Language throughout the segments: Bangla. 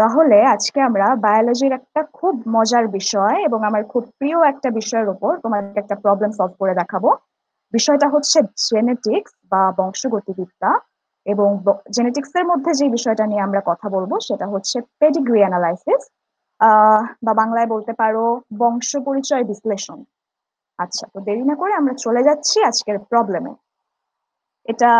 তাহলে আজকে আমরা বায়োলজির একটা খুব মজার বিষয় এবং আমার খুব প্রিয় একটা বিষয়ের উপর তোমাকে একটা প্রবলেম সলভ করে দেখাবো। বিষয়টা হচ্ছে জেনেটিক্স বা বংশগতিবিদ্যা। এবং জেনেটিক্স এর মধ্যে যে বিষয়টা নিয়ে আমরা কথা বলবো সেটা হচ্ছে পেডিগ্রি অ্যানালাইসিস, বা বাংলায় বলতে পারো বংশ পরিচয় বিশ্লেষণ। আচ্ছা, তো দেরি না করে আমরা চলে যাচ্ছি আজকের প্রবলেমে। এটা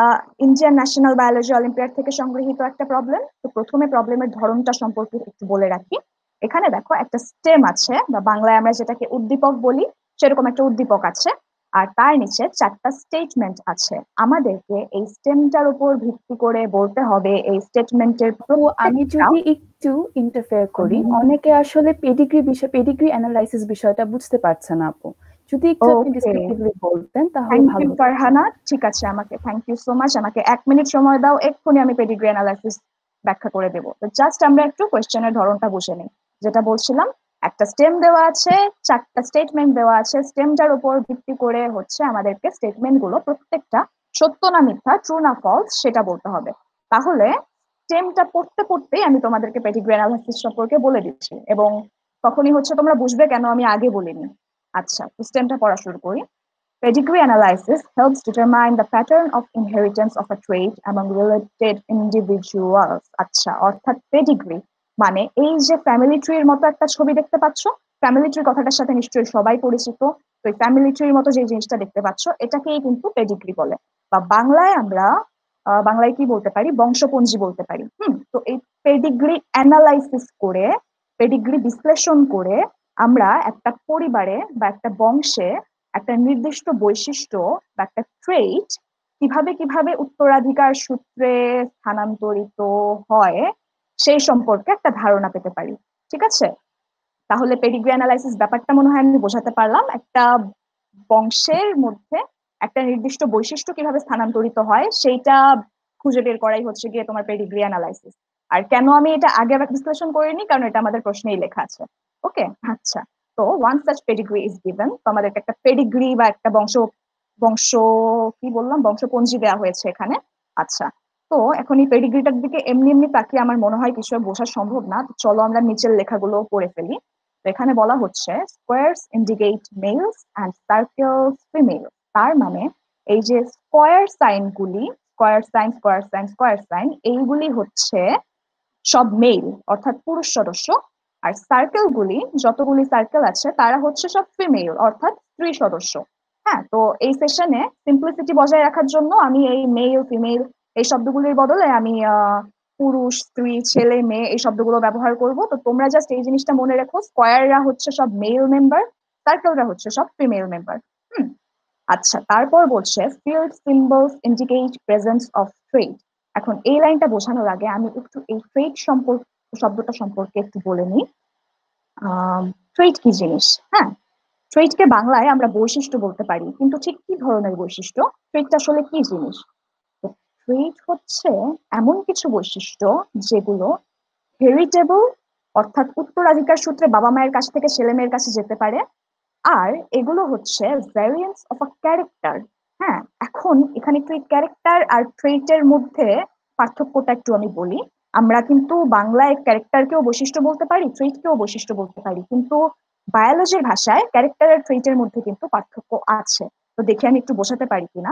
ইন্ডিয়ান ন্যাশনাল বায়োলজি অলিম্পিয়াড থেকে সংগৃহীত একটা প্রবলেম। তো প্রথমে প্রবলেমের ধরনটা সম্পর্কে একটু বলে রাখি। এখানে দেখো একটা স্টেম আছে, বা বাংলায় আমরা যেটাকে উদ্দীপক বলি, সেরকম একটা উদ্দীপক আছে। আর তার নিচে চারটা স্টেটমেন্ট আছে। আমাদেরকে এই স্টেমটার উপর ভিত্তি করে বলতে হবে এই স্টেটমেন্টের তো আমি প্রত্যেকটা। যদি একটু ইন্টারফেয়ার করি, অনেকে আসলে পেডিগ্রি অ্যানালাইসিস বিষয়টা বুঝতে পারছে না আপু। যদি একটু আপনি ওকে, ডিসক্রিপটিভলি বলতেন তাহলে থ্যাংক ভালো ইউ হতো। ফারহানা। ঠিক আছে, আমাকে থ্যাংক ইউ সো মাচ। আমাকে 1 মিনিট সময় দাও, এক্ষুনি আমি পেডিগ্রি অ্যানালাইসিস ব্যাখ্যা করে দেবো। তো জাস্ট আমরা একটু কোয়েশ্চেনের ধরনটা বুঝে নিই। যেটা বলছিলাম, একটা স্টেম দেওয়া আছে, চারটা স্টেটমেন্ট দেওয়া আছে। স্টেমটার উপর ভিত্তি করে হচ্ছে আমাদেরকে স্টেটমেন্ট গুলো প্রত্যেকটা সত্য না মিথ্যা, ট্রু না ফলস সেটা বলতে হবে। তাহলে স্টেমটা পড়তে পড়তেই আমি তোমাদেরকে পেডিগ্রি অ্যানালাইসিস সম্পর্কে বলে দিচ্ছি, এবং তখনই হচ্ছে তোমরা বুঝবে কেন আমি আগে বলিনি। আচ্ছা, স্টেমটা পড়া শুরু করি। Pedigree analysis helps determine the pattern of inheritance of a trait among related individuals. আচ্ছা, অর্থাৎ পেডিগ্রি মানে এই যে ফ্যামিলি ট্রির মতো একটা ছবি দেখতে পাচ্ছ, ফ্যামিলি ট্রি কথাটার সাথে নিশ্চয়ই সবাই পরিচিত। তো এই ফ্যামিলি ট্রির মতো যে জিনিসটা দেখতে পাচ্ছ এটাকেই কিন্তু পেডিগ্রি বলে, বা বাংলায় আমরা বাংলায় কি বলতে পারি, বংশপঞ্জি বলতে পারি। তো এই পেডিগ্রি অ্যানালাইসিস করে, পেডিগ্রি বিশ্লেষণ করে আমরা একটা পরিবারে বা একটা বংশে একটা নির্দিষ্ট বৈশিষ্ট্য বা একটা ট্রেইট কিভাবে কিভাবে উত্তরাধিকার সূত্রে স্থানান্তরিত হয় সেই সম্পর্কে একটা ধারণা পেতে পারি। ঠিক আছে, তাহলে পেডিগ্রি অ্যানালাইসিস ব্যাপারটা মনে হয় আমি বোঝাতে পারলাম। একটা বংশের মধ্যে একটা নির্দিষ্ট বৈশিষ্ট্য কিভাবে স্থানান্তরিত হয় সেইটা খুঁজে বের করাই হচ্ছে গিয়ে তোমার পেডিগ্রি অ্যানালাইসিস। আর কেন আমি এটা আগে আবার বিশ্লেষণ করিনি, কারণ এটা আমাদের প্রশ্নেই লেখা আছে। ওকে, আচ্ছা। তো one such pedigree is given, তো আমাদেরকে একটা পেডিগ্রি বা একটা বংশ বংশ কি বললাম, বংশপঞ্জি দেওয়া হয়েছে এখানে। আচ্ছা, তো এখন এই পেডিগ্রিটার দিকে এমনি এমনি তাকিয়ে আমার মনে হয় কিছু বোঝা সম্ভব না। তো চলো আমরা নিচের লেখাগুলো পড়ে ফেলি। তো এখানে বলা হচ্ছে squares indicate males and circles female. তার মানে এই যে স্কোয়ার সাইন গুলি, square sign, square sign, square sign, এইগুলি হচ্ছে সব মেল অর্থাৎ পুরুষ সদস্য। আর সার্কেল গুলি, যতগুলি সার্কেল আছে তারা হচ্ছে সব ফিমেল অর্থাৎ স্ত্রী সদস্য। হ্যাঁ, তো এই সেশনে সিম্পলিসিটি বজায় রাখার জন্য আমি এই মেল ফিমেল এই শব্দগুলির বদলে আমি পুরুষ স্ত্রী ছেলে মেয়ে এই শব্দগুলো ব্যবহার করব। তো তোমরা জাস্ট এই জিনিসটা মনে রেখো, স্কোয়াররা হচ্ছে সব মেল মেম্বার, সার্কেলরা হচ্ছে সব ফিমেল মেম্বার। হুম। আচ্ছা, তারপর বলছে field symbols indicate presence of trade. এখন এই লাইনটা বোঝানোর আগে আমি একটু এই ট্রেড সম্পর্ক শব্দটা সম্পর্কে একটু বলে নিই। ট্রেড কি জিনিস? হ্যাঁ, ট্রেডকে বাংলায় আমরা বৈশিষ্ট্য বলতে পারি, কিন্তু ঠিক কি ধরনের বৈশিষ্ট্য, ট্রেডটা আসলে কি জিনিস? ট্রেড হচ্ছে এমন কিছু বৈশিষ্ট্য যেগুলো হেরিটেবল, অর্থাৎ উত্তরাধিকার সূত্রে বাবা মায়ের কাছ থেকে ছেলে মেয়ের কাছে যেতে পারে। আর এগুলো হচ্ছে ভ্যারিয়েন্স অফ আ ক্যারেক্টার। হ্যাঁ, এখন এখানে একটু ক্যারেক্টার আর ট্রেটের মধ্যে পার্থক্যটা একটু আমি বলি। আমরা কিন্তু বাংলায় ক্যারেক্টারকেও বৈশিষ্ট্য বলতে পারি, ট্রেটকেও বৈশিষ্ট্য বলতে পারি, কিন্তু বায়োলজির ভাষায় ক্যারেক্টার আর ট্রেটের মধ্যে কিন্তু পার্থক্য আছে। তো দেখে আমি একটু বোঝাতে পারি কিনা।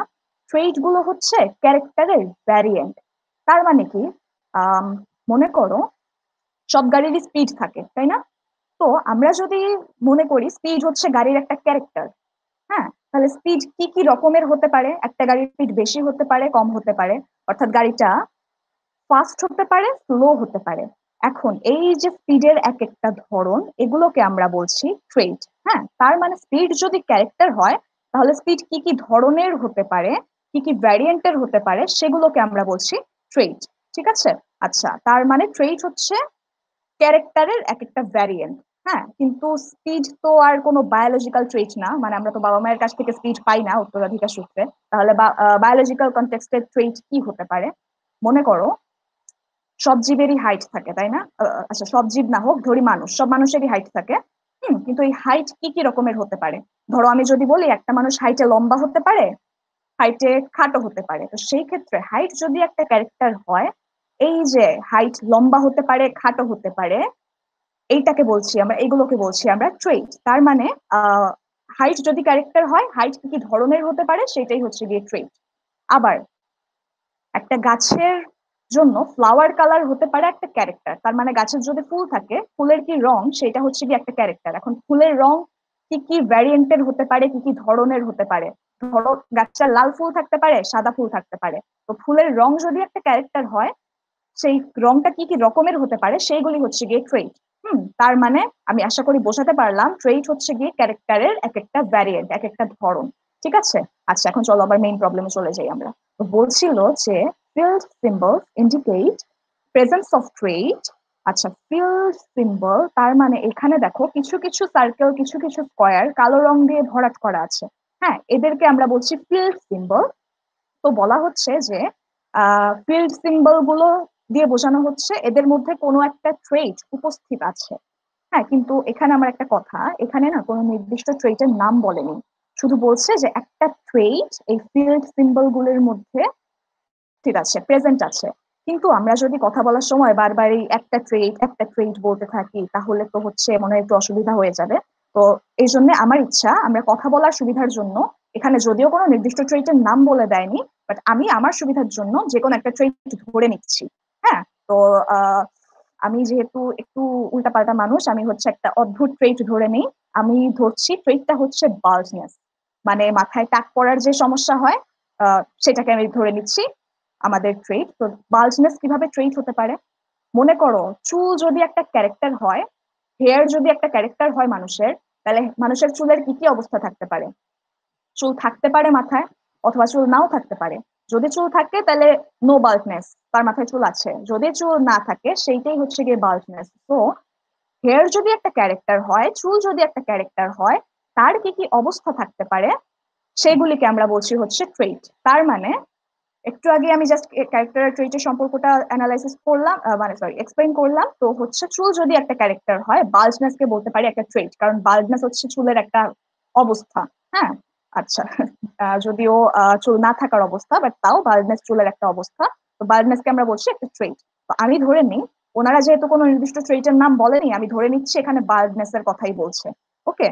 ট্রেট গুলো হচ্ছে ক্যারেক্টারের ভ্যারিয়েন্ট। তার মানে কি, আম, মনে করো সব গাড়িরই স্পিড থাকে, তাই না? তো আমরা যদি মনে করি স্পিড হচ্ছে গাড়ির একটা ক্যারেক্টার, হ্যাঁ, তাহলে স্পিড কি কি রকমের হতে পারে? একটা গাড়ির স্পিড বেশি হতে পারে, কম হতে পারে, অর্থাৎ গাড়িটা ফাস্ট হতে পারে, স্লো হতে পারে। এখন এই যে স্পিডের এক একটা ধরন, এগুলোকে আমরা বলছি ট্রেট। হ্যাঁ, তার মানে স্পিড যদি ক্যারেক্টার হয়, তাহলে স্পিড কি কি ধরনের হতে পারে, কি কি ভ্যারিয়েন্টের হতে পারে, সেগুলোকে আমরা বলছি ট্রেট। ঠিক আছে। আচ্ছা, তার মানে ট্রেট হচ্ছে ক্যারেক্টারের এক একটা ভ্যারিয়েন্ট। হ্যাঁ, কিন্তু স্পিড তো আর কোনো বায়োলজিক্যাল ট্রেট না, মানে আমরা তো বাবা মায়ের কাছ থেকে স্পিড পাই না উত্তরাধিকার সূত্রে। তাহলে বায়োলজিক্যাল কনটেক্সটের ট্রেট কি হতে পারে? মনে করো সব জীবেরই হাইট থাকে, তাই না? আচ্ছা, সব জীব না হোক, ধরি মানুষ, সব মানুষেরই হাইট থাকে। কিন্তু এই হাইট কি কি রকমের হতে পারে? ধরো আমি যদি বলি একটা মানুষ হাইটে লম্বা হতে পারে, হাইটে খাটো হতে পারে। তো সেই ক্ষেত্রে হাইট যদি একটা ক্যারেক্টার হয়, এই যে হাইট লম্বা হতে পারে, খাটো হতে পারে, এইটাকে বলছি আমরা, এগুলোকে বলছি আমরা ট্রেট। তার মানে হাইট যদি ক্যারেক্টার হয়, হাইট কি কি ধরনের হতে পারে সেটাই হচ্ছে গিয়ে ট্রেট। আবার একটা গাছের জন্য ফ্লাওয়ার কালার হতে পারে একটা ক্যারেক্টার, তার মানে গাছের যদি ফুল থাকে ফুলের কি রং সেটা হচ্ছে কি একটা ক্যারেক্টার। এখন ফুলের রং কি কি ভ্যারিয়েন্টের হতে পারে, কি কি ধরনের হতে পারে, ধরো গাছটা লাল ফুল থাকতে পারে, সাদা ফুল থাকতে পারে, তো ফুলের রং যদি একটা ক্যারেক্টার হয় সেই রংটা কি কি রকমের হতে পারে সেইগুলি হচ্ছে গিয়ে ট্রেট। তার মানে আমি আশা করি বোঝাতে পারলাম ট্রেট হচ্ছে গিয়ে ক্যারেক্টারের এক একটা ভ্যারিয়েন্ট, এক একটা ধরন। ঠিক আছে, আচ্ছা এখন চলো আবার মেইন প্রবলেমে চলে যাই আমরা। তো বলছিল যে field symbols indicate presence of trait। আচ্ছা, field symbol তার মানে এখানে দেখো কিছু কিছু সার্কেল, কিছু কিছু স্কয়ার কালো রং দিয়ে ভরাট করা আছে। হ্যাঁ, এদেরকে আমরা বলছি field symbol। তো বলা হচ্ছে যে ফিল্ড সিম্বল গুলো দিয়ে বোঝানো হচ্ছে এদের মধ্যে কোনো একটা ট্রেট উপস্থিত আছে। হ্যাঁ, কিন্তু এখানে আমার একটা কথা, এখানে না কোনো নির্দিষ্ট ট্রেটের নাম বলেনি, শুধু বলছে যে একটা ট্রেট এই ফিল্ড সিম্বল গুলোর মধ্যে ঠিক আছে, প্রেজেন্ট আছে। কিন্তু আমরা যদি কথা বলার সময় বারবার এই একটা ট্রেট একটা ট্রেট বলতে থাকি তাহলে তো হচ্ছে মনে হয় একটু অসুবিধা হয়ে যাবে। তো এই জন্য আমার ইচ্ছা আমরা কথা বলার সুবিধার জন্য এখানে যদিও কোনো নির্দিষ্ট ট্রেটের নাম বলে দেয়নি, বাট আমি আমার সুবিধার জন্য যে কোনো একটা ট্রেট ধরে নিচ্ছি। হ্যাঁ, তো আমি যেহেতু একটু উল্টাপাল্টা মানুষ, আমি হচ্ছে একটা অদ্ভুত ট্রেট ধরে নিই। আমি ধরছি ট্রেটটা হচ্ছে বাল্ডনেস, মানে মাথায় টাক পড়ার যে সমস্যা হয় সেটাকে আমি ধরে নিচ্ছি আমাদের ট্রেট। তো বাল্জনেস কিভাবে ট্রেট হতে পারে, মনে করো চুল যদি একটা ক্যারেক্টার হয়, হেয়ার যদি একটা ক্যারেক্টার হয় মানুষের, তাহলে মানুষের চুলের কি কি অবস্থা থাকতে পারে? চুল থাকতে পারে মাথায়, অথবা চুল নাও থাকতে পারে। যদি চুল থাকে তাহলে নো বাল্ডনেস, তার মাথায় চুল আছে। যদি চুল না থাকে সেইটাই হচ্ছে গিয়ে বাল্ডনেস। তো হেয়ার যদি একটা ক্যারেক্টার হয়, চুল যদি একটা ক্যারেক্টার হয়, তার কি কি অবস্থা থাকতে পারে সেগুলিকে আমরা বলছি হচ্ছে ট্রেট। তার মানে একটু আগে আমি জাস্ট ক্যারেক্টার ট্রেটের সম্পর্কটা অ্যানালাইসিস করলাম, মানে সরি এক্সপ্লেইন করলাম। তো হচ্ছে চুল যদি একটা ক্যারেক্টার হয়, বাল্ডনেস কে বলতে পারি একটা ট্রেট, কারণ বাল্ডনেস হচ্ছে চুলের একটা অবস্থা। হ্যাঁ, আচ্ছা, যদিও চুল না থাকার অবস্থা, বাট তাও বাল্ডনেস চুলের একটা অবস্থা। তো বাল্ডনেস কে আমরা বলছি একটা ট্রেট। তো আমি ধরে নিই ওনারা যেহেতু কোনো নির্দিষ্ট ট্রেটের নাম বলেনি, আমি ধরে নিচ্ছি এখানে বাল্ডনেস এর কথাই বলছে। ওকে,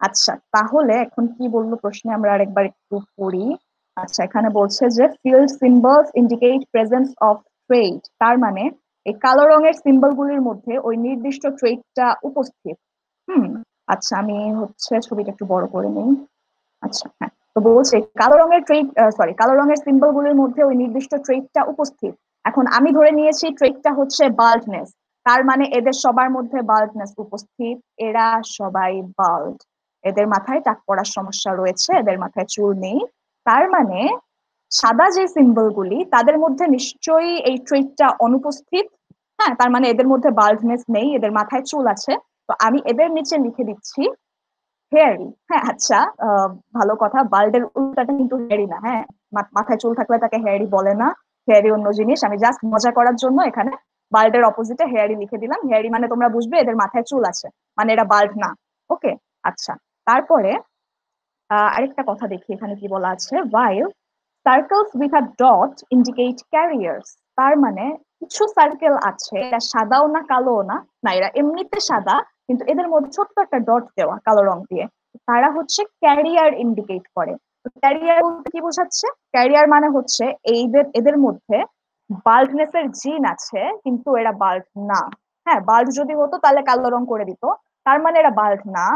আচ্ছা তাহলে এখন কি বললো প্রশ্নে আমরা আরেকবার একটু পড়ি। আচ্ছা, এখানে বলছে যে field symbols indicate presence of trait. তার মানে এই কালো রঙের সিম্বল গুলির মধ্যে ওই নির্দিষ্ট ট্রেটটা উপস্থিত। হুম, আচ্ছা আমি হচ্ছে ছবিটা একটু বড় করে নিই। আচ্ছা হ্যাঁ, তো বলছে কালো রঙের ট্রেট, সরি কালো রঙের সিম্বল গুলির মধ্যে ওই নির্দিষ্ট ট্রেটটা উপস্থিত। এখন আমি ধরে নিয়েছি ট্রেটটা হচ্ছে বাল্ডনেস, তার মানে এদের সবার মধ্যে বাল্ডনেস উপস্থিত, এরা সবাই বাল্ড। এদের মাথায় টাক পড়ার সমস্যা রয়েছে, এদের মাথায় চুল নেই। তার মানে সাদা যে সিম্বল গুলি তাদের মধ্যে নিশ্চয়ই এই ট্রেটটা অনুপস্থিত। হ্যাঁ, তার মানে এদের মধ্যে বাল্ডনেস নেই, এদের মাথায় চুল আছে। তো আমি এদের নিচে লিখে দিচ্ছি হেয়ারি। হ্যাঁ, আচ্ছা, ভালো কথা, বাল্ডের উল্টাটা কিন্তু হেয়ারি না। হ্যাঁ, মাথায় চুল থাকলে তাকে হেয়ারি বলে না, হেয়ারি অন্য জিনিস। আমি জাস্ট মজা করার জন্য এখানে বাল্ডের অপোজিটে হেয়ারি লিখে দিলাম। হেয়ারি মানে তোমরা বুঝবে এদের মাথায় চুল আছে, মানে এরা বাল্ড না। ওকে, আচ্ছা তারপরে আরেকটা কথা দেখি এখানে কি বলা আছে। while circles with a dot indicate carriers. তার মানে কিছু সার্কেল আছে এরা সাদাও না কালোও না, না এরা এমনিতে সাদা, কিন্তু এদের মধ্যে ছোট্ট একটা ডট দেওয়া কালো রং দিয়ে, তারা হচ্ছে ক্যারিয়ার ইন্ডিকেট করে। ক্যারিয়ার বলতে কি বোঝাচ্ছে? ক্যারিয়ার মানে হচ্ছে এইদের এদের মধ্যে বাল্ডনেস এর জিন আছে কিন্তু এরা বাল্ড না। হ্যাঁ, বাল্ড যদি হতো তাহলে কালো রং করে দিত, তার মানে এরা বাল্ড না।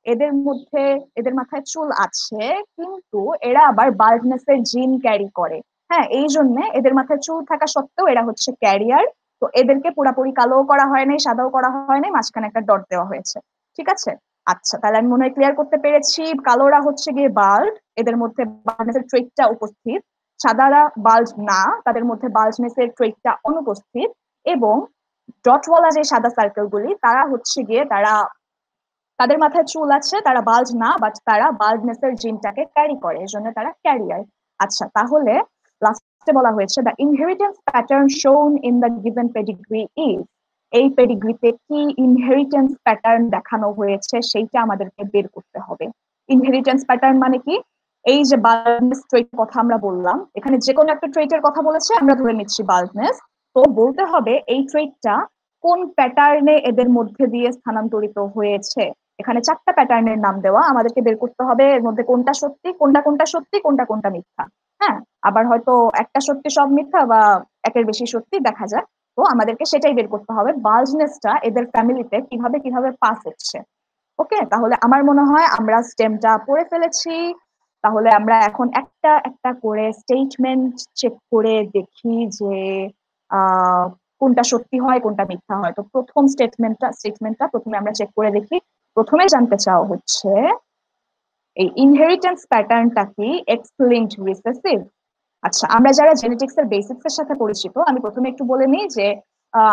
এদের মধ্যে এদের মাথায় চুল আছে কিন্তু এরা আবার বাল্ডনেস এর জিন ক্যারি করে। হ্যাঁ, এই জন্য এদের মাথায় চুল থাকা সত্ত্বেও এরা হচ্ছে ক্যারিয়ার। তো এদেরকে পুরাপুরি কালো করা হয় নাই, সাদাও করা হয় নাই, মাঝখানে একটা ডট দেওয়া হয়েছে। ঠিক আছে, আচ্ছা তাহলে আমি মনে হয় ক্লিয়ার করতে পেরেছি। কালোরা হচ্ছে গিয়ে বাল্ড, এদের মধ্যে বাল্ডনেস এর ট্রেটটা উপস্থিত। সাদারা বাল্ড না, তাদের মধ্যে বাল্ডনেস এর ট্রেটটা অনুপস্থিত। এবং ডটওয়ালা যে সাদা সার্কেল গুলি তারা হচ্ছে গিয়ে তাদের মাথায় চুল আছে, তারা বাল্ড না, বাট তারা বাল্ডনেস এর জিনটাকে ক্যারি করে, এই জন্য তারা ক্যারিয়ার। আচ্ছা তাহলে লাস্টে বলা হয়েছে দ্য ইনহেরিটেন্স প্যাটার্ন শোন in the given pedigree is. এই পেডিগ্রিতে কি ইনহেরিটেন্স প্যাটার্ন দেখানো হয়েছে সেইটা আমাদেরকে বের করতে হবে। ইনহেরিটেন্স প্যাটার্ন মানে কি? এই যে বাল্ডনেস ট্রেট কথা আমরা বললাম, এখানে যে কোনো একটা ট্রেটের কথা বলেছে আমরা ধরে নিচ্ছি বাল্ডনেস। তো বলতে হবে এই ট্রেটটা কোন প্যাটার্নে এদের মধ্যে দিয়ে স্থানান্তরিত হয়েছে। এখানে 4টা প্যাটার্নের নাম দেওয়া, আমাদেরকে বের করতে হবে এর মধ্যে কোনটা সত্যি, কোনটা কোনটা সত্যি, কোনটা কোনটা মিথ্যা। হ্যাঁ, আবার হয়তো একটা সত্যি সব মিথ্যা বা একের বেশি সত্যি দেখা যায়। তো আমাদেরকে সেটাই বের করতে হবে, বাল্জনেসটা এদের ফ্যামিলিতে কিভাবে কিভাবে পাস হচ্ছে। ওকে, তাহলে আমার মনে হয় আমরা স্টেমটা পড়ে ফেলেছি। তাহলে আমরা এখন একটা একটা করে স্টেটমেন্ট চেক করে দেখি যে আহ কোনটা সত্যি হয় কোনটা মিথ্যা হয়। তো প্রথম স্টেটমেন্টটা প্রথমে আমরা চেক করে দেখি। প্রথমে জানতে চাও হচ্ছে এই ইনহেরিটেন্স প্যাটার্নটা কি এক্স লিঙ্কড রিসেসিভ। আচ্ছা, আমরা যারা জেনেটিক্স এর বেসিক্স এর সাথে পরিচিত, আমি প্রথমে একটু বলে নিই যে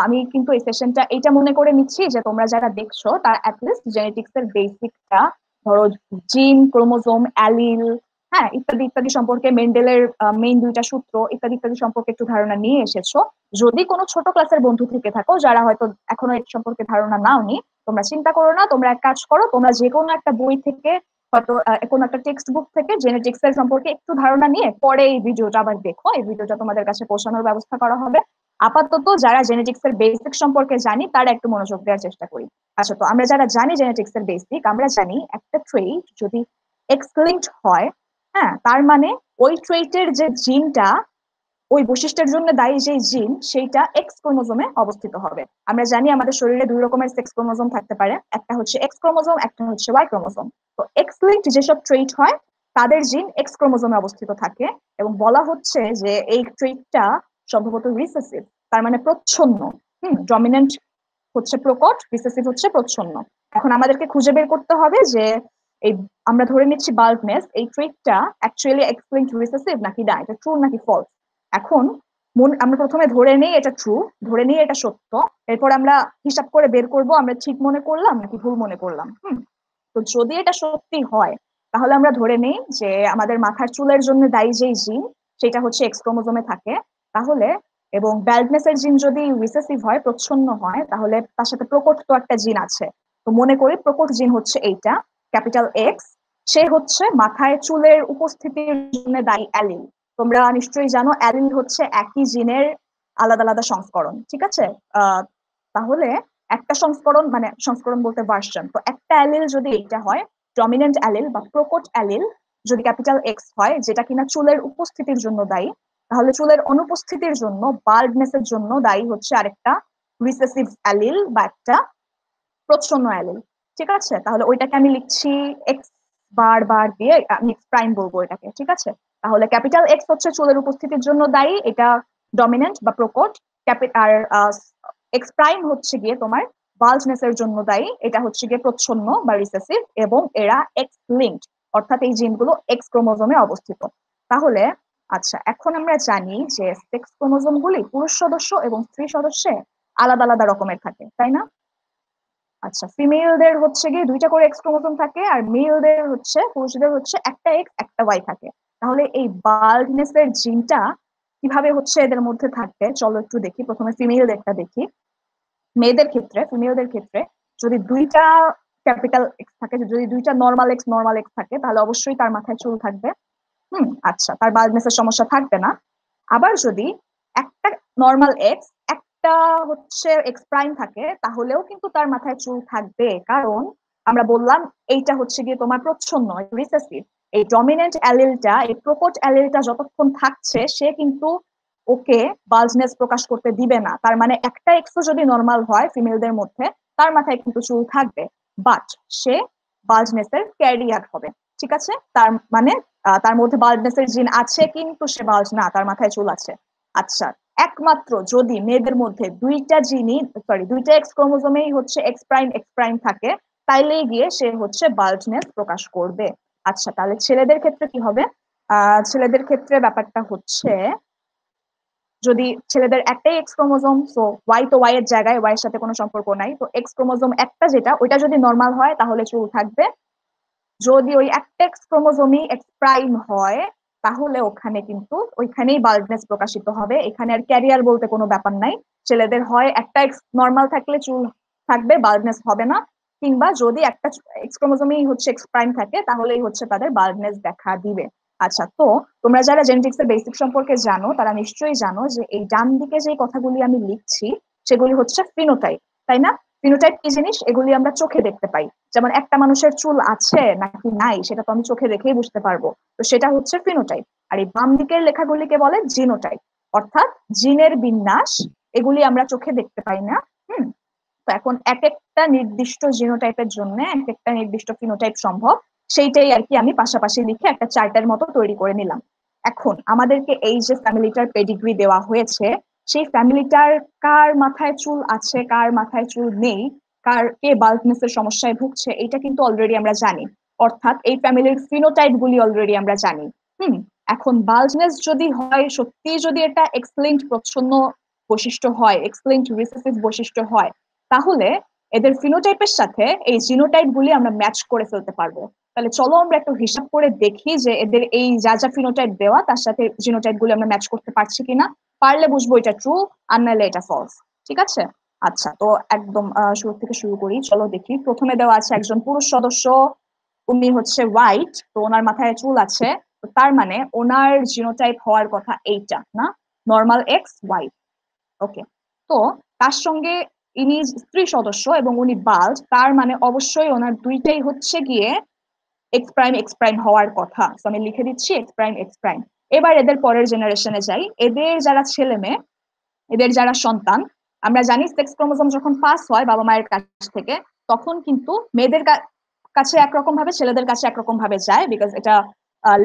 আমি কিন্তু এই সেশনটা এইটা মনে করে নিচ্ছি যে তোমরা যারা দেখছো তারা অ্যাটলিস্ট জেনেটিক্স এর বেসিকটা, ধরো জিন, ক্রোমোজোম, অ্যালিল, হ্যাঁ ইত্যাদি ইত্যাদি সম্পর্কে, মেন্ডেলের মেইন 2টা সূত্র ইত্যাদি ইত্যাদি সম্পর্কে একটু ধারণা নিয়ে এসেছো। যদি কোনো ছোট ক্লাসের বন্ধু থেকে থাকো যারা হয়তো এখনো এর সম্পর্কে ধারণা নাওনি, তোমরা চিন্তা করো না, তোমরা এক কাজ করো, তোমরা যে কোনো একটা বই থেকে হয়তো কোনো একটা টেক্সট বুক থেকে জেনেটিক্স এর সম্পর্কে একটু ধারণা নিয়ে পরে এই ভিডিওটা আবার দেখো, এই ভিডিওটা তোমাদের কাছে পৌঁছানোর ব্যবস্থা করা হবে। আপাতত যারা জেনেটিক্স এর বেসিক সম্পর্কে জানি তারা একটু মনোযোগ দেওয়ার চেষ্টা করি। আচ্ছা, তো আমরা যারা জানি জেনেটিক্স এর বেসিক, আমরা জানি একটা ট্রেট যদি এক্স লিঙ্কড হয়, হ্যাঁ তার মানে ওই ট্রেটের যে জিনটা, ওই বৈশিষ্ট্যের জন্য দায়ী যে জিন, সেইটা এক্স ক্রোমোজোমে অবস্থিত হবে। আমরা জানি আমাদের শরীরে 2 রকমের সেক্স ক্রোমোজোম থাকতে পারে, একটা হচ্ছে এক্স ক্রোমোজোম, একটা হচ্ছে ওয়াই ক্রোমোজোম। তো এক্স লিঙ্কড যেসব ট্রেট হয় তাদের জিন এক্স ক্রোমোজোমে অবস্থিত থাকে, এবং বলা হচ্ছে যে এই ট্রেটটা সম্ভবত রিসেসিভ, তার মানে প্রচ্ছন্ন। ডমিনেন্ট হচ্ছে প্রকট, রিসেসিভ হচ্ছে প্রচ্ছন্ন। এখন আমাদেরকে খুঁজে বের করতে হবে যে এই আমরা ধরে নিচ্ছি বাল্ডনেস, এই ট্রেটটা অ্যাকচুয়ালি এক্স লিঙ্কড রিসেসিভ নাকি না, এটা ট্রু নাকি ফলস। এখন আমরা প্রথমে ধরে নিই এটা ট্রু, ধরে নিই এটা সত্য, এরপর আমরা হিসাব করে বের করব আমরা ঠিক মনে করলাম নাকি ভুল মনে করলাম। তো যদি এটা সত্যি হয় তাহলে আমরা ধরে নিই যে আমাদের মাথার চুলের জন্য দায়ী যেই জিন সেটা হচ্ছে এক্স ক্রোমোজোমে থাকে। তাহলে এবং ব্যাল্ডনেস এর জিন যদি রিসেসিভ হয়, প্রচ্ছন্ন হয়, তাহলে তার সাথে প্রকট তো একটা জিন আছে। তো মনে করি প্রকট জিন হচ্ছে এইটা, ক্যাপিটাল এক্স। সে হচ্ছে মাথায় চুলের উপস্থিতির জন্য দায়ী অ্যালিল। তোমরা নিশ্চয়ই জানো অ্যালিল হচ্ছে একই জিনের আলাদা আলাদা সংস্করণ, ঠিক আছে। তাহলে একটা সংস্করণ, মানে সংস্করণ বলতে ভার্সন, তো একটা অ্যালিল যদি এটা হয় ডমিনেন্ট অ্যালিল বা প্রকট অ্যালিল, যদি ক্যাপিটাল এক্স হয়, যেটা কিনা চুলের উপস্থিতির জন্য দায়ী, তাহলে চুলের অনুপস্থিতির জন্য, বাল্ডনেস এর জন্য দায়ী হচ্ছে আরেকটা রিসেসিভ অ্যালিল বা একটা প্রচ্ছন্ন অ্যালিল। ঠিক আছে, তাহলে ওইটাকে আমি লিখছি এক্স বার বার দিয়ে, আমি এক্স প্রাইম বলবো এটাকে, ঠিক আছে। তাহলে ক্যাপিটাল এক্স হচ্ছে চুলের উপস্থিতির জন্য দায়ী, এটা ডমিনেন্ট বা প্রকট। আর এক্স প্রাইম হচ্ছে গিয়ে তোমার বাল্জনেস এর জন্য দায়ী, এটা হচ্ছে গিয়ে প্রচ্ছন্ন বা রিসেসিভ, এবং এরা এক্স লিঙ্কড, অর্থাৎ এই জিনগুলো এক্স ক্রোমোজোমে অবস্থিত। তাহলে আচ্ছা, এখন আমরা জানি যে সেক্স ক্রোমোজোম গুলি পুরুষ সদস্য এবং স্ত্রী সদস্যে আলাদা আলাদা রকমের থাকে, তাই না? আচ্ছা, ফিমেলদের হচ্ছে গিয়ে 2টা করে এক্স ক্রোমোজোম থাকে, আর মেলদের হচ্ছে, পুরুষদের হচ্ছে একটা এক্স একটা ওয়াই থাকে। তাহলে এই বাল্ডনেস এর জিনটা কিভাবে হচ্ছে এদের মধ্যে থাকবে, চলো একটু দেখি। প্রথমে ফিমেলদেরটা দেখি। ফিমেলদের ক্ষেত্রে যদি 2টা ক্যাপিটাল এক্স থাকে, যদি 2টা নর্মাল এক্স থাকে, তাহলে অবশ্যই তার মাথায় চুল থাকবে। আচ্ছা, তার বাল্ডনেস এর সমস্যা থাকবে না। আবার যদি একটা নর্মাল এক্স একটা হচ্ছে এক্স প্রাইম থাকে, তাহলেও কিন্তু তার মাথায় চুল থাকবে, কারণ আমরা বললাম এইটা হচ্ছে গিয়ে তোমার প্রচ্ছন্ন, রিসেসিভ। এই ডমিনেন্ট অ্যালিলটা, এই প্রকট অ্যালিলটা যতক্ষণ থাকছে সে কিন্তু ওকে বাল্জনেস প্রকাশ করতে দিবে না। তার মানে একটা এক্সও যদি নর্মাল হয় ফিমেলদের মধ্যে, তার মাথায় কিন্তু চুল থাকবে, বাট সে বাল্জনেস এর ক্যারিয়ার হবে। ঠিক আছে, তার মানে তার মধ্যে বাল্ডনেস এর জিন আছে কিন্তু সে বাল্জ না, তার মাথায় চুল আছে। আচ্ছা, একমাত্র যদি মেয়েদের মধ্যে 2টা এক্স ক্রোমোজোমেই হচ্ছে এক্স প্রাইম থাকে, তাইলেই গিয়ে সে হচ্ছে বাল্জনেস প্রকাশ করবে। আচ্ছা, তাহলে ছেলেদের ক্ষেত্রে কি হবে? ছেলেদের ক্ষেত্রে ব্যাপারটা হচ্ছে যদি ছেলেদের একটাই এক্স ক্রোমোজোম, সো ওয়াই তো ওয়াই এর জায়গায়, ওয়াই এর সাথে কোনো সম্পর্ক নাই, তো এক্স ক্রোমোজোম একটা যেটা, ওইটা যদি নর্মাল হয় তাহলে চুল থাকবে। যদি ওই একটা এক্স ক্রোমোজোমই এক্স প্রাইম হয়, তাহলে ওখানে কিন্তু ওইখানেই বাল্ডনেস প্রকাশিত হবে। এখানে আর ক্যারিয়ার বলতে কোনো ব্যাপার নাই। ছেলেদের হয় একটা এক্স নর্মাল থাকলে চুল থাকবে, বাল্ডনেস হবে না, কিংবা যদি একটা এক্স ক্রোমোজোমই হচ্ছে এক্স প্রাইম থাকে, তাহলেই হচ্ছে তাদের বাল্ডনেস দেখা দিবে। আচ্ছা, তো তোমরা যারা জেনেটিক্স এর বেসিক সম্পর্কে জানো তারা নিশ্চয়ই জানো যে এই ডান দিকে যে কথাগুলি আমি লিখছি সেগুলি হচ্ছে ফিনোটাইপ, তাই না? ফিনোটাইপ কি জিনিস? এগুলি আমরা চোখে দেখতে পাই। যেমন একটা মানুষের চুল আছে নাকি নাই সেটা তো আমি চোখে দেখেই বুঝতে পারবো, তো সেটা হচ্ছে ফিনোটাইপ। আর এই বাম দিকের লেখাগুলিকে বলে জিনোটাইপ, অর্থাৎ জিনের বিন্যাস। এগুলি আমরা চোখে দেখতে পাই না। হুম। তো এখন এক একটা নির্দিষ্ট জিনোটাইপের জন্য এক একটা নির্দিষ্ট ফিনোটাইপ সম্ভব, সেইটাই আর কি আমি পাশাপাশি লিখে একটা চার্টের মতো তৈরি করে নিলাম। এখন আমাদেরকে এই যে ফ্যামিলিটার পেডিগ্রি দেওয়া হয়েছে, সেই ফ্যামিলিটার কার মাথায় চুল আছে কার মাথায় চুল নেই, কার কে বাল্ডনেস এর সমস্যায় ভুগছে, এটা কিন্তু অলরেডি আমরা জানি। অর্থাৎ এই ফ্যামিলির ফিনোটাইপ গুলি অলরেডি আমরা জানি। হুম। এখন বাল্ডনেস যদি হয়, সত্যি যদি এটা এক্সপ্লেইনড প্রচ্ছন্ন বৈশিষ্ট্য হয়, এক্সপ্লেইনড রিসেসিভ বৈশিষ্ট্য হয়, তাহলে এদের ফিনোটাইপের সাথে এই জিনোটাইপ গুলি আমরা ম্যাচ করে ফেলতে পারবো। তাহলে চলো আমরা একটু হিসাব করে দেখি যে এদের এই যা যা ফিনোটাইপ দেওয়া তার সাথে জিনোটাইপ গুলি আমরা ম্যাচ করতে পারছি কিনা। পারলে বুঝবো এটা ট্রু, আর নাহলে এটা ফলস। ঠিক আছে? আচ্ছা, তো একদম শুরু থেকে শুরু করি, চলো দেখি। প্রথমে দেওয়া আছে একজন পুরুষ সদস্য, উনি হচ্ছে হোয়াইট, তো ওনার মাথায় চুল আছে, তো তার মানে ওনার জিনোটাইপ হওয়ার কথা এইটা না, নর্মাল এক্স ওয়াই। ওকে। তো তার সঙ্গে ইনি স্ত্রী সদস্য এবং উনি বাল্ড, তার মানে অবশ্যই ওনার দুইটাই হচ্ছে গিয়ে এক্স প্রাইম হওয়ার কথা। তো আমি লিখে দিচ্ছি এক্স প্রাইম এক্স প্রাইম। এবার এদের পরের জেনারেশনে যাই। এদের যারা ছেলে মেয়ে, এদের যারা সন্তান, আমরা জানি সেক্স ক্রোমোজোম যখন পাস হয় বাবা মায়ের কাছ থেকে, তখন কিন্তু মেয়েদের কাছে একরকম ভাবে, ছেলেদের কাছে একরকম ভাবে যায়, বিকজ এটা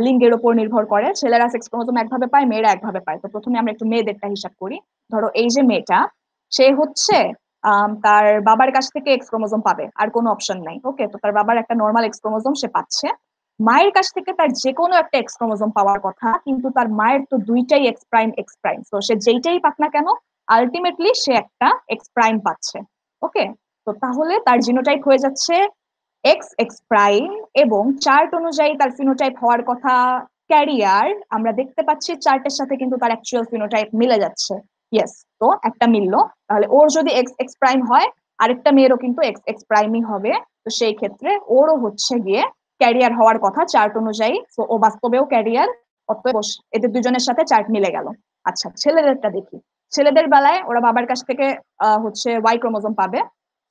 লিঙ্গের উপর নির্ভর করে। ছেলেরা সেক্স ক্রোমোজোম একভাবে পায়, মেয়েরা একভাবে পায়। তো প্রথমে আমরা একটু মেয়েদেরটা হিসাব করি। ধরো এই যে মেয়েটা, সে হচ্ছে তার বাবার কাছ থেকে এক্স ক্রোমোজোম পাবে, আর কোনো অপশন নাই। ওকে, তো তার বাবার একটা নর্মাল এক্স ক্রোমোজোম সে পাচ্ছে। মায়ের কাছ থেকে তার যে কোনো একটা এক্স ক্রোমোজোম পাওয়ার কথা, কিন্তু তার মায়ের তো দুইটাই এক্স প্রাইম, তো সে যেইটাই পাক না কেন আলটিমেটলি সে একটা এক্স প্রাইম পাচ্ছে। ওকে, তো তাহলে তার জিনোটাইপ হয়ে যাচ্ছে এক্স এক্স প্রাইম, এবং চার্ট অনুযায়ী তার ফিনোটাইপ হওয়ার কথা ক্যারিয়ার। আমরা দেখতে পাচ্ছি চার্টের সাথে কিন্তু তার অ্যাকচুয়াল ফিনোটাইপ মিলে যাচ্ছে। ইয়েস, তো একটা মিললো। তাহলে ওর যদি এক্স এক্স প্রাইম হয়, আরেকটা মেয়েরও কিন্তু এক্স এক্স প্রাইমই হবে। তো সেই ক্ষেত্রে ওরও হচ্ছে গিয়ে ক্যারিয়ার হওয়ার কথা চার্ট অনুযায়ী, তো ও বাস্তবেও ক্যারিয়ার। অতএব এদের দুজনের সাথে চার্ট মিলে গেল। আচ্ছা, ছেলেদেরটা দেখি। ছেলেদের বেলায় ওরা বাবার কাছ থেকে হচ্ছে ওয়াই ক্রোমোজোম পাবে,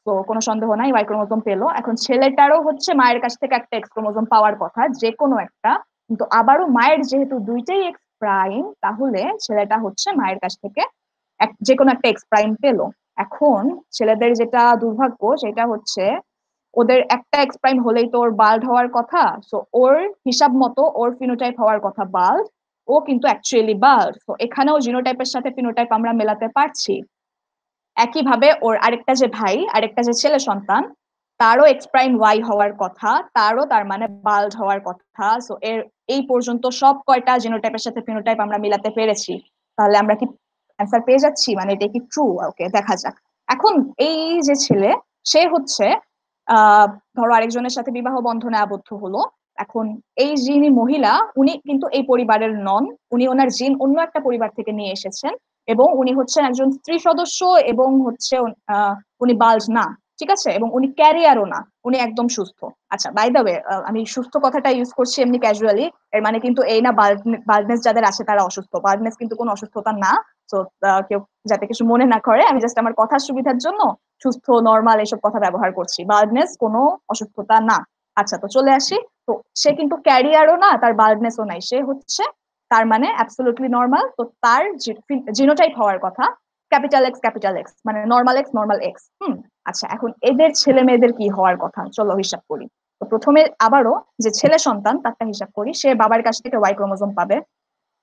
তো কোনো সন্দেহ নাই ওয়াই ক্রোমোজোম পেলো। এখন ছেলেটারও হচ্ছে মায়ের কাছ থেকে একটা এক্স ক্রোমোজোম পাওয়ার কথা, যে কোনো একটা। কিন্তু আবারও মায়ের যেহেতু দুইটাই এক্স প্রাইম, তাহলে ছেলেটা হচ্ছে মায়ের কাছ থেকে যে কোনো একটা এক্স প্রাইম পেলো। এখন ছেলেদের যেটা দুর্ভাগ্য সেটা হচ্ছে ওদের একটা এক্স প্রাইম হলেই তো ওর বাল্ড হওয়ার কথা। সো ওর হিসাব মতো ওর ফিনোটাইপ হওয়ার কথা বাল্ড, ও কিন্তু অ্যাকচুয়ালি বাল্ড। তো এখানেও জিনোটাইপের সাথে ফিনোটাইপ আমরা মেলাতে পারছি। একইভাবে ওর আরেকটা যে ভাই, আরেকটা যে ছেলে সন্তান, তারও এক্স প্রাইম ওয়াই হওয়ার কথা, তারও তার মানে বাল্ড হওয়ার কথা। সো এর এই পর্যন্ত সব কয়টা জিনোটাইপের সাথে ফিনোটাইপ আমরা মিলাতে পেরেছি। তাহলে আমরা কি অ্যান্সার পেয়ে যাচ্ছি? মানে এটা কি ট্রু? ওকে, দেখা যাক। এখন এই যে ছেলে, সে হচ্ছে আহ ধরো আরেকজনের সাথে বিবাহ বন্ধনে আবদ্ধ হলো। এখন এই যিনি মহিলা, উনি কিন্তু এই পরিবারের নন, উনি ওনার জিন অন্য একটা পরিবার থেকে নিয়ে এসেছেন, এবং উনি হচ্ছেন একজন স্ত্রী সদস্য, এবং হচ্ছে উনি বাল্জ না। ঠিক আছে? এবং উনি ক্যারিয়ারও না, উনি একদম সুস্থ। আচ্ছা, বাই দ্য ওয়ে, আমি সুস্থ কথাটা ইউজ করছি এমনি ক্যাজুয়ালি, এর মানে কিন্তু এই না বাল্ডনেস যাদের আছে তারা অসুস্থ। বাল্ডনেস কিন্তু কোনো অসুস্থতা না। তো কেউ যাতে কিছু মনে না করে, আমি জাস্ট আমার কথার সুবিধার জন্য সুস্থ নর্মাল এসব কথা ব্যবহার করছি। বাল্ডনেস কোনো অসুস্থতা না। আচ্ছা, তো চলে আসি। তো সে কিন্তু ক্যারিয়ারও না, তার বাল্ডনেসও নাই, সে হচ্ছে তার মানে অ্যাবসলিউটলি নর্মাল। তো তার জিনোটাইপ হওয়ার কথা ক্যাপিটাল এক্স, মানে নর্মাল এক্স। আচ্ছা, এখন এদের ছেলে মেয়েদের কি হওয়ার কথা, চলো হিসাব করি। তো প্রথমে আবারও যে ছেলে সন্তান তারটা হিসাব করি। সে বাবার কাছ থেকে ওয়াই ক্রোমোজোম পাবে,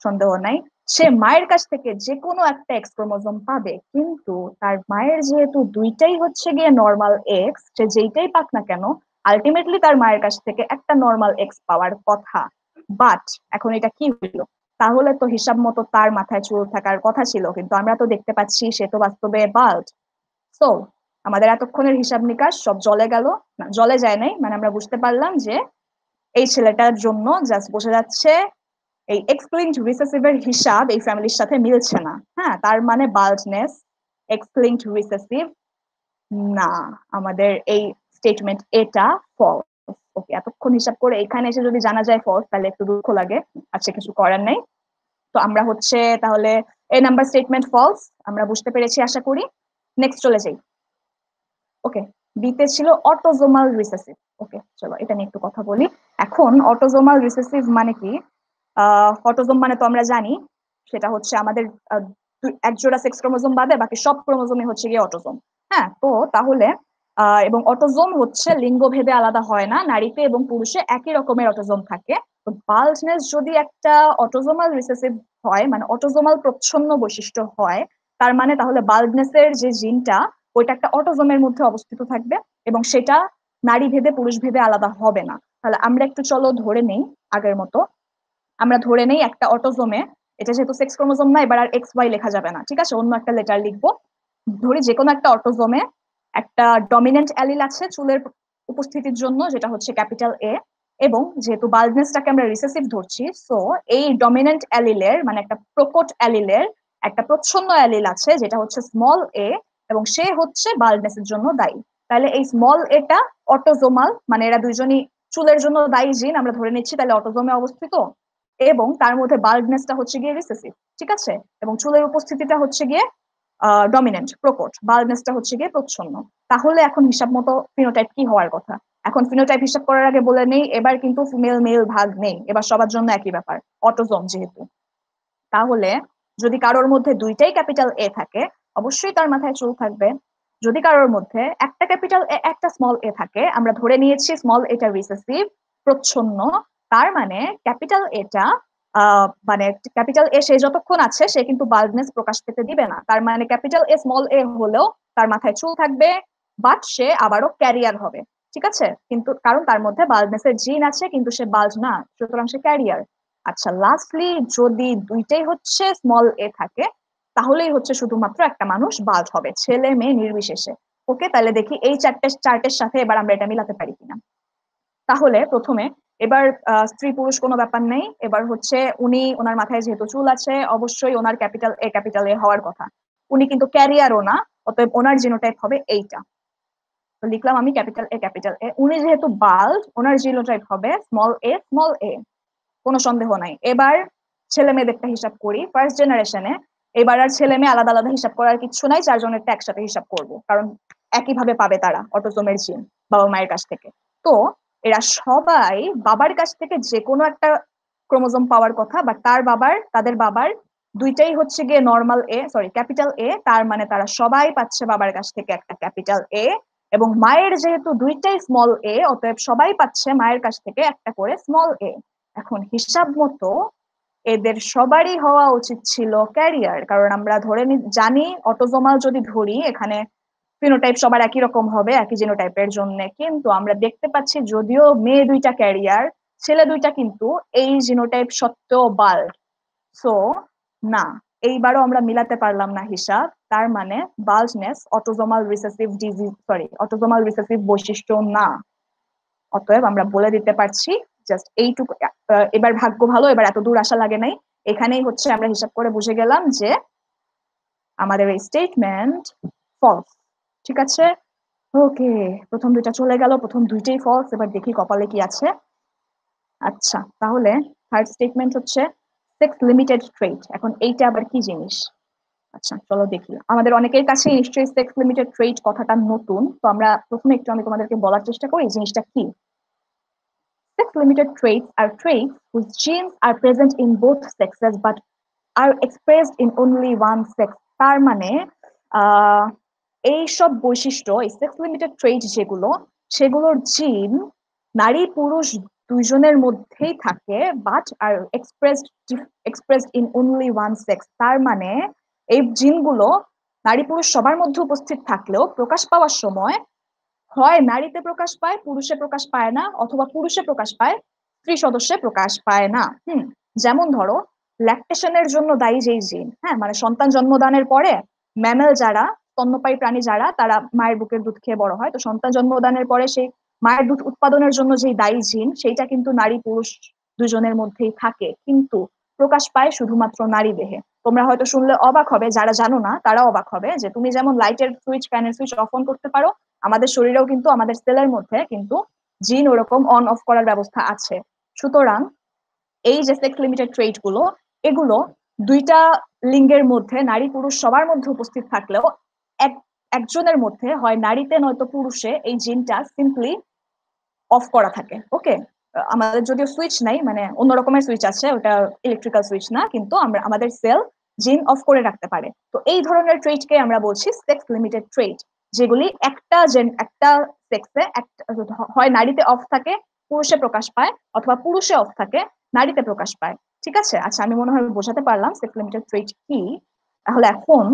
সন্দেহ নাই। সে মায়ের কাছ থেকে যে কোনো একটা এক্স ক্রোমোজোম পাবে, কিন্তু তার মায়ের যেহেতু দুইটাই হচ্ছে গিয়ে নর্মাল এক্স, সে যেইটাই পাক না কেন আলটিমেটলি তার মায়ের কাছ থেকে একটা নর্মাল এক্স পাওয়ার কথা। বাট এখন এটা কি হইলো? তাহলে তো হিসাব মতো তার মাথায় চুল থাকার কথা ছিল, কিন্তু আমরা তো দেখতে পাচ্ছি সে তো বাস্তবে বাল্ড। সো আমাদের এতক্ষণের হিসাব নিকাশ সব জলে গেল। না, জলে যায় নাই, মানে আমরা বুঝতে পারলাম যে এই ছেলেটার জন্য জাস্ট বোঝা যাচ্ছে এই এক্স-লিঙ্কড রিসেসিভের হিসাব এই ফ্যামিলির সাথে মিলছে না। হ্যাঁ, তার মানে বাল্ডনেস এক্স-লিঙ্কড রিসেসিভ না। আমাদের এই স্টেটমেন্ট এটা ফলস। ওকে, এতক্ষণ এতক্ষণ হিসাব করে এখানে এসে যদি জানা যায় ফলস তাহলে একটু দুঃখ লাগে। আচ্ছা, কিছু করার নাই। তো আমরা হচ্ছে তাহলে এ নাম্বার স্টেটমেন্ট ফলস আমরা বুঝতে পেরেছি আশা করি। নেক্সট চলে যাই। ওকে, বিতে ছিল অটোজোমাল রিসেসিভ। ওকে, চলো এটা নিয়ে একটু কথা বলি। এখন অটোজোমাল রিসেসিভ মানে কি? অটোজোম মানে তো আমরা জানি সেটা হচ্ছে আমাদের এক জোড়া সেক্স ক্রোমোজোম বাদে বাকি সব ক্রোমোজোমই হচ্ছে গিয়ে অটোজোম। হ্যাঁ, তো তাহলে এবং অটোজোম হচ্ছে লিঙ্গ ভেদে আলাদা হয় না, নারীতে এবং পুরুষে একই রকমের অটোজোম থাকে। তো বাল্জনেস যদি একটা অটোজোমাল রিসেসিভ হয়, মানে অটোজোমাল প্রচ্ছন্ন বৈশিষ্ট্য হয়, তার মানে তাহলে বাল্ডনেসের যে জিনটা ওইটা একটা অটোজোমের মধ্যে অবস্থিত থাকবে এবং সেটা নারী ভেদে পুরুষ ভেদে আলাদা হবে না। তাহলে আমরা একটু চলো ধরে নেই আগের মতো। আমরা ধরে নেই একটা অটোজোমে, এটা যেহেতু সেক্স ক্রোমোজোম না এবার আর এক্স ওয়াই লেখা যাবে না, ঠিক আছে, অন্য একটা লেটার লিখবো। ধরি যে কোনো একটা অটোজোমে একটা ডমিনেন্ট অ্যালিল আছে চুলের উপস্থিতির জন্য, যেটা হচ্ছে ক্যাপিটাল এ। এবং যেহেতু বাল্ডনেসটাকে আমরা রিসেসিভ ধরছি, সো এই ডমিনেন্ট অ্যালিলের মানে একটা প্রকট অ্যালিলের একটা প্রচ্ছন্ন অ্যালিল আছে যেটা হচ্ছে স্মল এ, এবং সে হচ্ছে বাল্ডনেসের জন্য দায়ী। তাহলে এই স্মল এটা অটোজোমাল, মানে এরা দুইজনই চুলের জন্য দায়ী জিন আমরা ধরে নিচ্ছি, তাহলে অটোজোমে অবস্থিত। এবং তার মধ্যে বাল্ডনেসটা হচ্ছে গিয়ে রিসেসিভ, ঠিক আছে, এবং চুলের উপস্থিতিটা হচ্ছে গিয়ে ডমিনেন্ট প্রকট, বাল্ডনেসটা হচ্ছে গিয়ে প্রচ্ছন্ন। তাহলে এখন হিসাব মতো ফিনোটাইপ কি হওয়ার কথা? এখন ফিনোটাইপ হিসাব করার আগে বলে নেই, এবার কিন্তু ফিমেল মেল ভাগ নেই, এবার সবার জন্য একই ব্যাপার, অটোজোম যেহেতু। তাহলে যদি কারোর মধ্যে দুইটাই ক্যাপিটাল এ থাকে অবশ্যই তার মাথায় চুল থাকবে। যদি কারোর মধ্যে একটা ক্যাপিটাল এ একটা স্মল এ থাকে, আমরা ধরে নিয়েছি স্মল এটা রিসেসিভ প্রচ্ছন্ন, তার মানে ক্যাপিটাল এটা মানে ক্যাপিটাল এ সে যতক্ষণ আছে সে কিন্তু বাল্ডনেস প্রকাশ পেতে দিবে না। তার মানে ক্যাপিটাল এ স্মল এ হলেও তার মাথায় চুল থাকবে, বাট সে আবারও ক্যারিয়ার হবে, ঠিক আছে, কিন্তু কারণ তার মধ্যে বাল্ডনেসের জিন আছে কিন্তু সে বাল্জ না, সুতরাং সে ক্যারিয়ার। আচ্ছা, লাস্টলি যদি দুইটাই হচ্ছে স্মল এ থাকে তাহলেই হচ্ছে শুধুমাত্র একটা মানুষ বাল্জ হবে, ছেলে মেয়ে নির্বিশেষে। ওকে, তাহলে দেখি এই চার্টের সাথে এবার আমরা এটা মিলাতে পারি কিনা। তাহলে প্রথমে এবার স্ত্রী পুরুষ কোনো ব্যাপার নেই, এবার হচ্ছে উনি ওনার মাথায় যেহেতু চুল আছে অবশ্যই ওনার ক্যাপিটাল এ হওয়ার কথা। উনি কিন্তু ক্যারিয়ারও না, অতএব ওনার জিনোটাইপ হবে এইটা। তো লিখলাম আমি ক্যাপিটাল এ। উনি যেহেতু বাল্জ ওনার জিনোটাইপ হবে স্মল এ, কোনো সন্দেহ নাই। এবার ছেলে মেয়েদেরটা হিসাব করি ফার্স্ট জেনারেশনে। এবার আর ছেলে মেয়ে আলাদা আলাদা হিসাব করার কিছু নাই, চারজনেরটা একসাথে হিসাব করব, কারণ একইভাবে পাবে তারা অটোজোমের জিন বাবা মায়ের কাছ থেকে। তো এরা সবাই বাবার কাছ থেকে যে কোনো একটা ক্রোমোজোম পাওয়ার কথা, বাট তাদের বাবার দুইটাই হচ্ছে গিয়ে normal A, sorry capital A, তার মানে তারা সবাই পাচ্ছে বাবার কাছ থেকে একটা ক্যাপিটাল এ। এবং মায়ের যেহেতু দুইটাই স্মল এ, অতএব সবাই পাচ্ছে মায়ের কাছ থেকে একটা করে স্মল এ। এখন হিসাব মতো এদের সবারই হওয়া উচিত ছিল ক্যারিয়ার, কারণ আমরা ধরে জানি অটোজোমাল যদি ধরি এখানে ফিনোটাইপ সবার একই রকম হবে একই জিনোটাইপের জন্য, কিন্তু আমরা দেখতে পাচ্ছি যদিও মেয়ে দুইটা ক্যারিয়ার ছেলে দুইটা কিন্তু এই জিনোটাইপ সত্ত্বেও বাল্ড। সো না, এইবারও আমরা মিলাতে পারলাম না হিসাব, তার মানে বাল্জনেস অটোজোমাল রিসেসিভ বৈশিষ্ট্য না। অতএব আমরা বলে দিতে পারছি জাস্ট এইটুকু। এবার ভাগ্য ভালো, এবার এত দূর আসা লাগে নাই, এখানেই হচ্ছে আমরা হিসাব করে বুঝে গেলাম যে আমাদের এই স্টেটমেন্ট ফলস, ঠিক আছে। ওকে, প্রথম দুইটা চলে গেল, প্রথম দুইটাই ফলস। এবার দেখি কপালে কি আছে। আচ্ছা, তাহলে থার্ড স্টেটমেন্ট হচ্ছে সেক্স লিমিটেড ট্রেট। এখন এইটা আবার কি জিনিস? আচ্ছা চলো দেখি, আমাদের অনেকের কাছে নিশ্চয়ই সেক্স লিমিটেড ট্রেট কথাটা নতুন, তো আমরা প্রথমে একটু আমি তোমাদেরকে বলার চেষ্টা করি জিনিসটা কি। Sex-limited traits are traits whose genes are present in both sexes but are expressed in only one sex. তার মানে এই সব বৈশিষ্ট্য, এই সেক্স লিমিটেড ট্রেট যেগুলো, সেগুলোর জিন নারী পুরুষ দুইজনের মধ্যেই থাকে, but are expressed in only one sex. তার মানে এই জিনগুলো নারী পুরুষ সবার মধ্যে উপস্থিত থাকলেও প্রকাশ পাওয়ার সময় হয় নারীতে প্রকাশ পায় পুরুষে প্রকাশ পায় না, অথবা পুরুষে প্রকাশ পায় স্ত্রী সদস্যে প্রকাশ পায় না। যেমন ধরো ল্যাকটেশনের জন্য দায়ী যেই জিন, হ্যাঁ মানে সন্তান জন্মদানের পরে ম্যামেল যারা স্তন্যপায়ী প্রাণী যারা তারা মায়ের বুকের দুধ খেয়ে বড় হয়, তো সন্তান জন্মদানের পরে সেই মায়ের দুধ উৎপাদনের জন্য যেই দায়ী জিন সেইটা কিন্তু নারী পুরুষ দুজনের মধ্যেই থাকে, কিন্তু প্রকাশ পায় শুধুমাত্র নারী দেহে। তোমরা হয়তো শুনলে অবাক হবে, যারা জানো না তারা অবাক হবে, যে তুমি যেমন লাইটের সুইচ ফ্যানের সুইচ অফ অন করতে পারো, আমাদের শরীরেও কিন্তু আমাদের সেলের মধ্যে কিন্তু জিন ওরকম অন অফ করার ব্যবস্থা আছে। সুতরাং এই যে সেক্স লিমিটেড ট্রেট গুলো, এগুলো দুইটা লিঙ্গের মধ্যে, নারী পুরুষ সবার মধ্যে উপস্থিত থাকলেও একজনের মধ্যে, হয় নারীতে নয়তো পুরুষে, এই জিনটা সিম্পলি অফ করা থাকে। ওকে, আমাদের যদিও সুইচ নাই, মানে অন্য রকমের সুইচ আছে, ওটা ইলেকট্রিক্যাল সুইচ না, কিন্তু আমরা আমাদের সেল জিন অফ করে রাখতে পারে। তো এই ধরনের ট্রেটকে আমরা বলছি সেক্স লিমিটেড ট্রেট, যেগুলি একটা সেক্সে হয় নারীতে অফ থাকে পুরুষে প্রকাশ পায়, অথবা পুরুষে অফ থাকে নারীতে প্রকাশ পায়। ঠিক আছে, আচ্ছা আমি মনে হয় বোঝাতে পারলাম সেক্স লিমিটেড ট্রেট কি। তাহলে এখন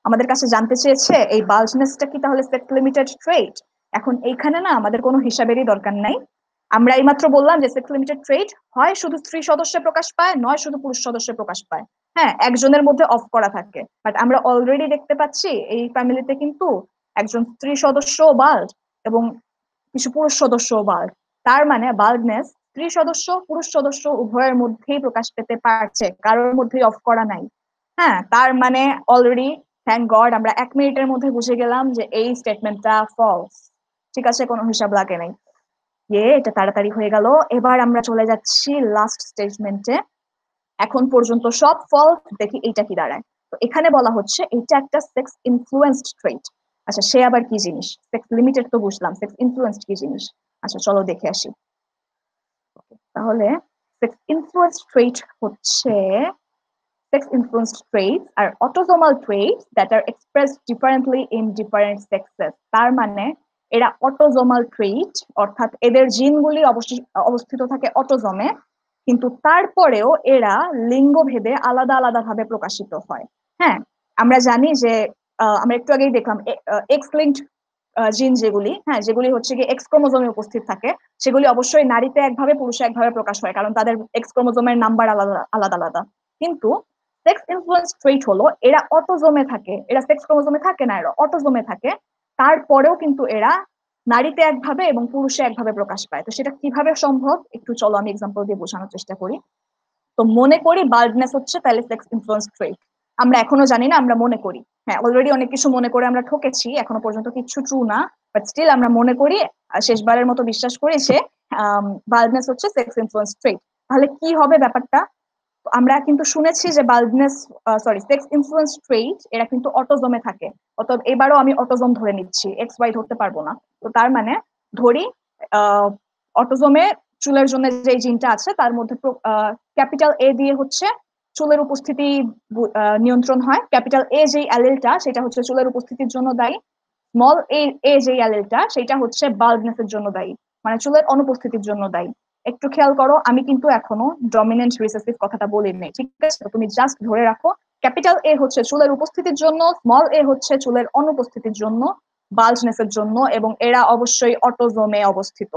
আমাদের কাছে জানতে চেয়েছে এই বাল্জনেসটা কি তাহলে সেক্স লিমিটেড ট্রেট। এখন এইখানে না আমাদের কোনো হিসাবেরই দরকার নাই। আমরা এইমাত্র বললাম যে সেক্স লিমিটেড ট্রেট হয় শুধু স্ত্রী সদস্যে প্রকাশ পায়, নয় শুধু পুরুষ সদস্যে প্রকাশ পায়। হ্যাঁ, একজনের মধ্যে অফ করা থাকে, বাট আমরা অলরেডি দেখতে পাচ্ছি এই ফ্যামিলিতে কিন্তু একজন স্ত্রী সদস্য বাল্ড এবং কিছু পুরুষ সদস্য বাল্ড। তার মানে বাল্ডনেস স্ত্রী সদস্য পুরুষ সদস্য উভয়ের মধ্যেই প্রকাশ পেতে পারছে, কারোর মধ্যেই অফ করা নাই। হ্যাঁ, তার মানে অলরেডি থ্যাংক গড আমরা 1 মিনিটের মধ্যে বুঝে গেলাম যে এই স্টেটমেন্টটা ফলস। ঠিক আছে, কোনো হিসাব লাগে নাই। এটা তাড়াতাড়ি হয়ে গেল। এবার আমরা চলে যাচ্ছি লাস্ট স্টেটমেন্টে। এখন পর্যন্ত সব ফলস, দেখি এইটা কি দাঁড়ায়। তো এখানে বলা হচ্ছে এটা একটা সেক্স ইনফ্লুয়েন্সড ট্রেট। আচ্ছা, সে আবার কি জিনিস? সেক্স লিমিটেড তো বুঝলাম, সেক্স ইনফ্লুয়েন্সড কি জিনিস? আচ্ছা চলো দেখে আসি। তাহলে সেক্স ইনফ্লুয়েন্সড ট্রেট হচ্ছে sex influenced traits are autosomal traits that are expressed differently in different sexes. তার মানে এরা অটোজোমাল ট্রেট, অর্থাৎ এদের জিনগুলি অবস্থিত থাকে অটোজমে, কিন্তু তারপরেও এরা লিঙ্গভেদে আলাদা আলাদা ভাবে প্রকাশিত হয়। হ্যাঁ, আমরা জানি যে আমরা একটু আগেই দেখলাম এক্স লিঙ্কড জিন যেগুলি, হ্যাঁ যেগুলি হচ্ছে কি এক্স ক্রোমোজোমে উপস্থিত থাকে, সেগুলি অবশ্যই নারীতে একভাবে পুরুষে একভাবে প্রকাশ হয়, কারণ তাদের এক্স ক্রোমোজোমের নাম্বার আলাদা আলাদা আলাদা। কিন্তু সেক্স ইনফ্লুয়েন্স ট্রেট হলো এরা অটোজোমে থাকে, এরা সেক্স ক্রোমোজোমে থাকে না, এরা অটোজোমে থাকে, তারপরেও কিন্তু এরা নারীতে একভাবে এবং পুরুষে একভাবে প্রকাশ পায়। তো সেটা কিভাবে সম্ভব একটু চলো আমি এক্সাম্পল দিয়ে বোঝানোর চেষ্টা করি। তো মনে করি বাল্ডনেস হচ্ছে তাহলে সেক্স ইনফ্লুয়েন্স ট্রেট। আমরা এখনো জানি না, আমরা মনে করি। হ্যাঁ, অলরেডি অনেক কিছু মনে করে আমরা ঠকেছি, এখনো পর্যন্ত কিছু ট্রু না, বাট স্টিল আমরা মনে করি, শেষবারের মতো বিশ্বাস করি যে বাল্ডনেস হচ্ছে সেক্স ইনফ্লুয়েন্স ট্রেট। তাহলে কি হবে ব্যাপারটা? আমরা কিন্তু শুনেছি যে বাল্ডনেস সেক্স ইনফ্লুয়েন্স ট্রেট এরা কিন্তু অটোজমে থাকে, অতএব এবারও আমি অটোজম ধরে নিচ্ছি, এক্স ওয়াই ধরতে পারবো না। তো তার মানে ধরি অটোজমে চুলের জন্য যে জিনটা আছে তার মধ্যে ক্যাপিটাল এ দিয়ে হচ্ছে চুলের উপস্থিতি নিয়ন্ত্রণ হয়। ক্যাপিটাল এ যেই অ্যালিলটা সেটা হচ্ছে চুলের উপস্থিতির জন্য দায়ী, স্মল এ যেই অ্যালিলটা সেটা হচ্ছে বাল্ডনেসের জন্য দায়ী, মানে চুলের অনুপস্থিতির জন্য দায়ী। একটু খেয়াল করো, আমি কিন্তু এখনো ডমিনেন্ট রিসেসিভ কথাটা বলিনি, ঠিক আছে? তুমি জাস্ট ধরে রাখো ক্যাপিটাল এ হচ্ছে চুলের উপস্থিতির জন্য, স্মল এ হচ্ছে চুলের অনুপস্থিতির জন্য, বাল্জনেসের জন্য, এবং এরা অবশ্যই অটোজোমে অবস্থিত।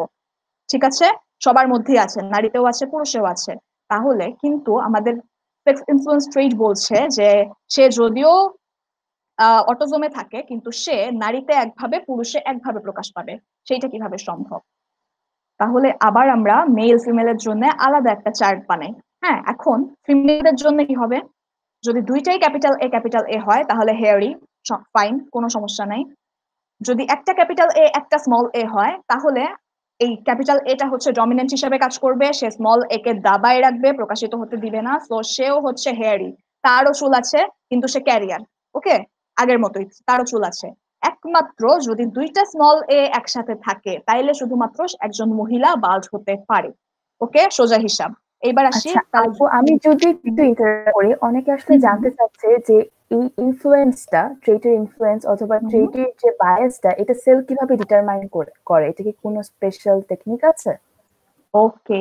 ঠিক আছে, সবার মধ্যেই আছে, নারীতেও আছে পুরুষেও আছে। তাহলে কিন্তু আমাদের সেক্স ইনফ্লুয়েন্স ট্রেট বলছে যে সে যদিও অটোজোমে থাকে কিন্তু সে নারীতে একভাবে পুরুষে একভাবে প্রকাশ পাবে। সেইটা কিভাবে সম্ভব? তাহলে আবার আমরা মেল ফিমেলের জন্য আলাদা একটা চার্ট বানাই। হ্যাঁ, এখন ফিমেলদের জন্য কি হবে? যদি দুইটাই ক্যাপিটাল এ হয় তাহলে হেয়ারি, ফাইন, কোনো সমস্যা নাই। যদি একটা ক্যাপিটাল এ একটা স্মল এ হয় তাহলে এই ক্যাপিটাল এটা হচ্ছে ডমিনেন্ট হিসেবে কাজ করবে, সে স্মল এ কে দাবায় রাখবে, প্রকাশিত হতে দিবে না, তো সেও হচ্ছে হেয়ারি, তারও চুল আছে কিন্তু সে ক্যারিয়ার। ওকে, আগের মতোই তারও চুল আছে। একমাত্র যদি দুইটা স্মল এ একসাথে থাকে তাইলে শুধুমাত্র একজন মহিলা বাল্ড হতে পারে। ওকে, সোজা হিসাব। এইবার আসি আচ্ছা আপু, আমি যদি একটু ইন্টারেক্ট করি, অনেকে আসলে জানতে চাচ্ছে যে এই ইনফ্লুয়েন্সটা, ট্রেটের ইনফ্লুয়েন্স অথবা ট্রেটের যে বায়াসটা, এটা সেল কিভাবে ডিটারমাইন করে? এটা কি কোনো স্পেশাল টেকনিক আছে? ওকে,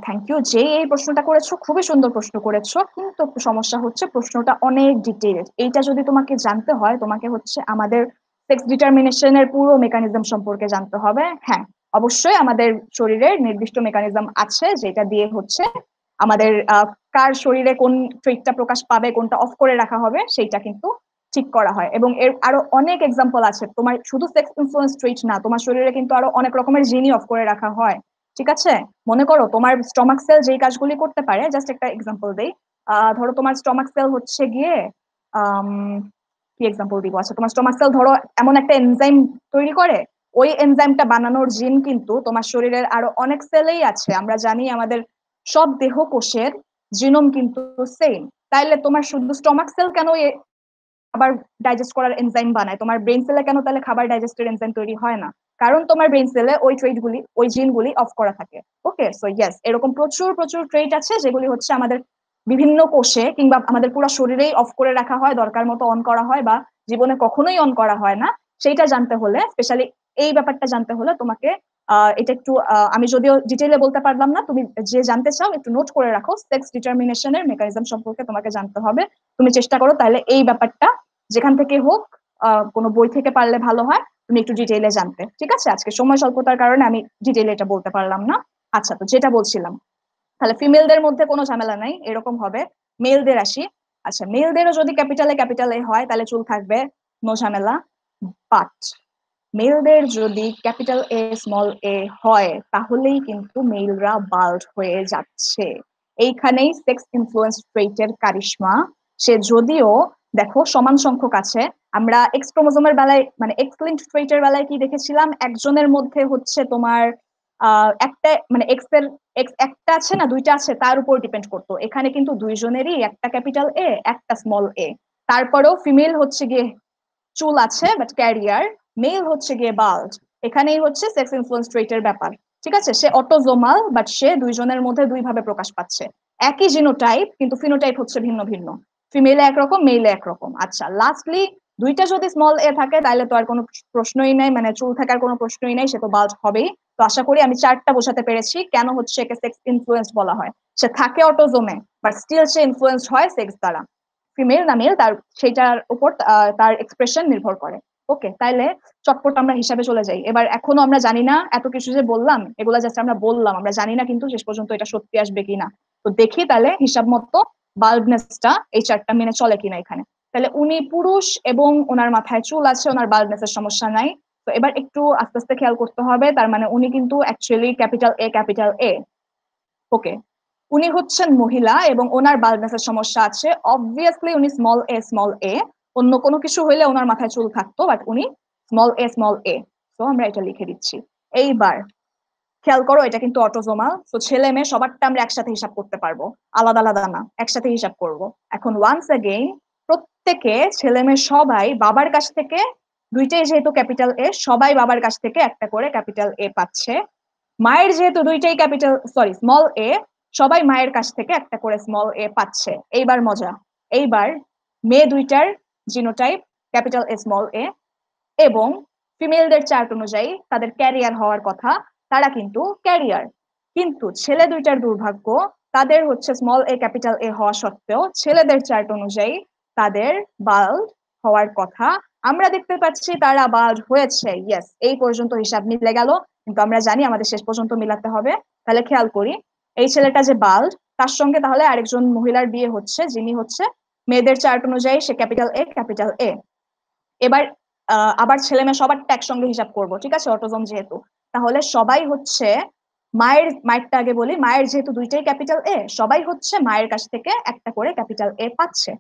থ্যাংক ইউ। যে এই প্রশ্নটা করেছো খুবই সুন্দর প্রশ্ন করেছো, কিন্তু একটু সমস্যা হচ্ছে প্রশ্নটা অনেক ডিটেইলড। এইটা যদি তোমাকে জানতে হয় তোমাকে হচ্ছে আমাদের সেক্স ডিটারমিনেশনের পুরো মেকানিজম সম্পর্কে জানতে হবে। হ্যাঁ, অবশ্যই আমাদের শরীরের নির্দিষ্ট মেকানিজম আছে যেটা দিয়ে হচ্ছে আমাদের কার শরীরে কোন ট্রেটটা প্রকাশ পাবে, কোনটা অফ করে রাখা হবে সেইটা কিন্তু ঠিক করা হয়। এবং এর আরো অনেক এক্সাম্পল আছে, তোমার শুধু সেক্স ইনফ্লুয়েন্স ট্রেট না, তোমার শরীরে কিন্তু আরো অনেক রকমের জিনই অফ করে রাখা হয়। ঠিক আছে, মনে করো তোমার স্টমাক সেল যেই কাজগুলি করতে পারে, জাস্ট একটা এক্সাম্পল দেই। ধরো তোমার স্টমাক সেল হচ্ছে গিয়ে কি এক্সাম্পল দিব, আচ্ছা তোমার স্টমাক সেল ধরো এমন একটা এনজাইম তৈরি করে ওই এনজাইমটা বানানোর জিন কিন্তু তোমার শরীরের আরো অনেক সেলেই আছে। আমরা জানি আমাদের সব দেহ কোষের জিনোম কিন্তু সেম। তাইলে তোমার শুধু স্টমাক সেল কেন খাবার ডাইজেস্ট করার এনজাইম বানায়, তোমার ব্রেন সেলে কেন তাহলে খাবার ডাইজেস্টের এনজাইম তৈরি হয় না? কারণ তোমার ব্রেন সেলে ওই ট্রেটগুলি, ওই জিনগুলি অফ করা থাকে। ওকে, সো ইয়েস, এরকম প্রচুর প্রচুর ট্রেট আছে যেগুলি হচ্ছে আমাদের বিভিন্ন কোষে কিংবা আমাদের পুরো শরীরেই অফ করে রাখা হয়, দরকার মতো অন করা হয়, বা জীবনে কখনোই অন করা হয় না। সেইটা জানতে হলে, স্পেশালি এই ব্যাপারটা জানতে হলে তোমাকে এটা একটু আমি যদিও ডিটেইলে বলতে পারলাম না, তুমি যে জানতে চাও একটু নোট করে রাখো। সেক্স ডিটারমিনেশনের মেকানিজম সম্পর্কে তোমাকে জানতে হবে। তুমি চেষ্টা করো তাহলে এই ব্যাপারটা যেখান থেকে হোক, কোনো বই থেকে পারলে ভালো হয়, তুমি একটু ডিটেইলে জানতে। ঠিক আছে, আজকে সময় স্বল্পতার কারণে আমি ডিটেইলে এটা বলতে পারলাম না। আচ্ছা, তো যেটা বলছিলাম, তাহলে ফিমেলদের মধ্যে কোনো ঝামেলা নাই, এরকম হবে। মেলদের আসি। আচ্ছা, মেলদেরও যদি ক্যাপিটাল এ হয় তাহলে চুল থাকবে, নো ঝামেলা। বাট মেলদের যদি ক্যাপিটাল এ স্মল এ হয় তাহলেই কিন্তু মেলরা বাল্ড হয়ে যাচ্ছে। এইখানেই সেক্স ইনফ্লুয়েন্স ট্রেটের কারিশমা। সে যদিও দেখো সমান সংখ্যক আছে, আমরা এক্স ক্রোমোজোমের বেলায় মানে এক্স লিঙ্কড ট্রেটের বেলায় কি দেখেছিলাম, একজনের মধ্যে হচ্ছে তোমার একটা মানে এক্স এর এক্স একটা আছে না দুইটা আছে তার উপর ডিপেন্ড করতো। এখানে কিন্তু দুইজনেরই একটা ক্যাপিটাল এ একটা স্মল এ। তারপরেও ফিমেল হচ্ছে গিয়ে চুল আছে বাট ক্যারিয়ার, মেল হচ্ছে গিয়ে বাল্ড। এখানেই হচ্ছে সেক্স ইনফ্লুয়েন্স ট্রেটের ব্যাপার। ঠিক আছে, সে অটোজোমাল বাট সে দুইজনের মধ্যে দুই ভাবে প্রকাশ পাচ্ছে। একই জিনোটাইপ কিন্তু ফিনোটাইপ হচ্ছে ভিন্ন ভিন্ন, ফিমেলে একরকম মেইলে একরকম। আচ্ছা, লাস্টলি দুইটা যদি স্মল এ থাকে তাহলে তো আর কোনো প্রশ্নই নাই, মানে চুল থাকার কোনো প্রশ্নই নাই, সে তো বাল্ড হবেই। তো আশা করি আমি চারটা বোঝাতে পেরেছি কেন হচ্ছে একে সেক্স ইনফ্লুয়েন্স বলা হয়। সে থাকে অটোজোমে বাট স্টিল সে ইনফ্লুয়েন্স হয় সেক্স দ্বারা। ফিমেল না মেল তার সেটার উপর তার এক্সপ্রেশন নির্ভর করে। ওকে, তাইলে চটপট আমরা হিসাবে চলে যাই। এবার এখনো আমরা জানি না, এত কিছু যে বললাম এগুলা জাস্ট আমরা বললাম, আমরা জানি না কিন্তু শেষ পর্যন্ত এটা সত্যি আসবে কিনা। তো দেখি তাহলে হিসাব মতো বাল্ডনেসটা এই চারটা মেনে চলে কিনা এখানে। তাহলে উনি পুরুষ এবং ওনার মাথায় চুল আছে, ওনার বাল্ডনেসের সমস্যা নাই। তো এবার একটু আস্তে আস্তে খেয়াল করতে হবে, তার মানে উনি কিন্তু অ্যাকচুয়ালি ক্যাপিটাল এ। ওকে, উনি হচ্ছেন মহিলা এবং ওনার বাল্ডনেসের সমস্যা আছে, অবভিয়াসলি উনি স্মল এ। অন্য কোনো কিছু হইলে ওনার মাথায় চুল থাকতো, বাট উনি স্মল এ। তো আমরা এটা লিখে দিচ্ছি। এইবার খেয়াল করো, এটা কিন্তু অটোজোমাল, তো ছেলে মেয়ে সবারটা আমরা একসাথে হিসাব করতে পারবো, আলাদা আলাদা না, একসাথে হিসাব করব। এখন ওয়ান্স এগেইন, প্রত্যেকে ছেলে মেয়ে সবাই বাবার কাছ থেকে, দুইটাই যেহেতু ক্যাপিটাল এ, সবাই বাবার কাছ থেকে একটা করে ক্যাপিটাল এ পাচ্ছে। মায়ের যেহেতু দুইটাই স্মল এ, সবাই মায়ের কাছ থেকে একটা করে স্মল এ পাচ্ছে। এইবার মজা, এইবার মেয়ে দুইটার জিনোটাইপ ক্যাপিটাল এ স্মল এ, এবং ফিমেলদের চার্ট অনুযায়ী তাদের ক্যারিয়ার হওয়ার কথা, তারা কিন্তু ক্যারিয়ার। কিন্তু ছেলে দুইটার দুর্ভাগ্য, তাদের হচ্ছে স্মল এ ক্যাপিটাল এ হওয়া সত্ত্বেও ছেলেদের চার্ট অনুযায়ী তাদের বাল্ড হওয়ার কথা। আমরা দেখতে পাচ্ছি তারা বাল্ড হয়েছে, ইয়েস, এই পর্যন্ত হিসাব মিলে গেল। কিন্তু আমরা জানি আমাদের শেষ পর্যন্ত মিলাতে হবে। তাহলে খেয়াল করি, এই ছেলেটা যে বাল্ড, তার সঙ্গে তাহলে আরেকজন মহিলার বিয়ে হচ্ছে যিনি হচ্ছে মেয়েদের চার্ট অনুযায়ী সে ক্যাপিটাল এ। এবার আবার ছেলে মেয়ে সবারটা একসঙ্গে হিসাব করব, ঠিক আছে, অটোজোম যেহেতু। তাহলে সবাই হচ্ছে মায়েরটা আগে বলি, মায়ের যেহেতু দুইটাই ক্যাপিটাল এ, সবাই হচ্ছে মায়ের কাছ থেকে একটা করে ক্যাপিটাল এ পাচ্ছে।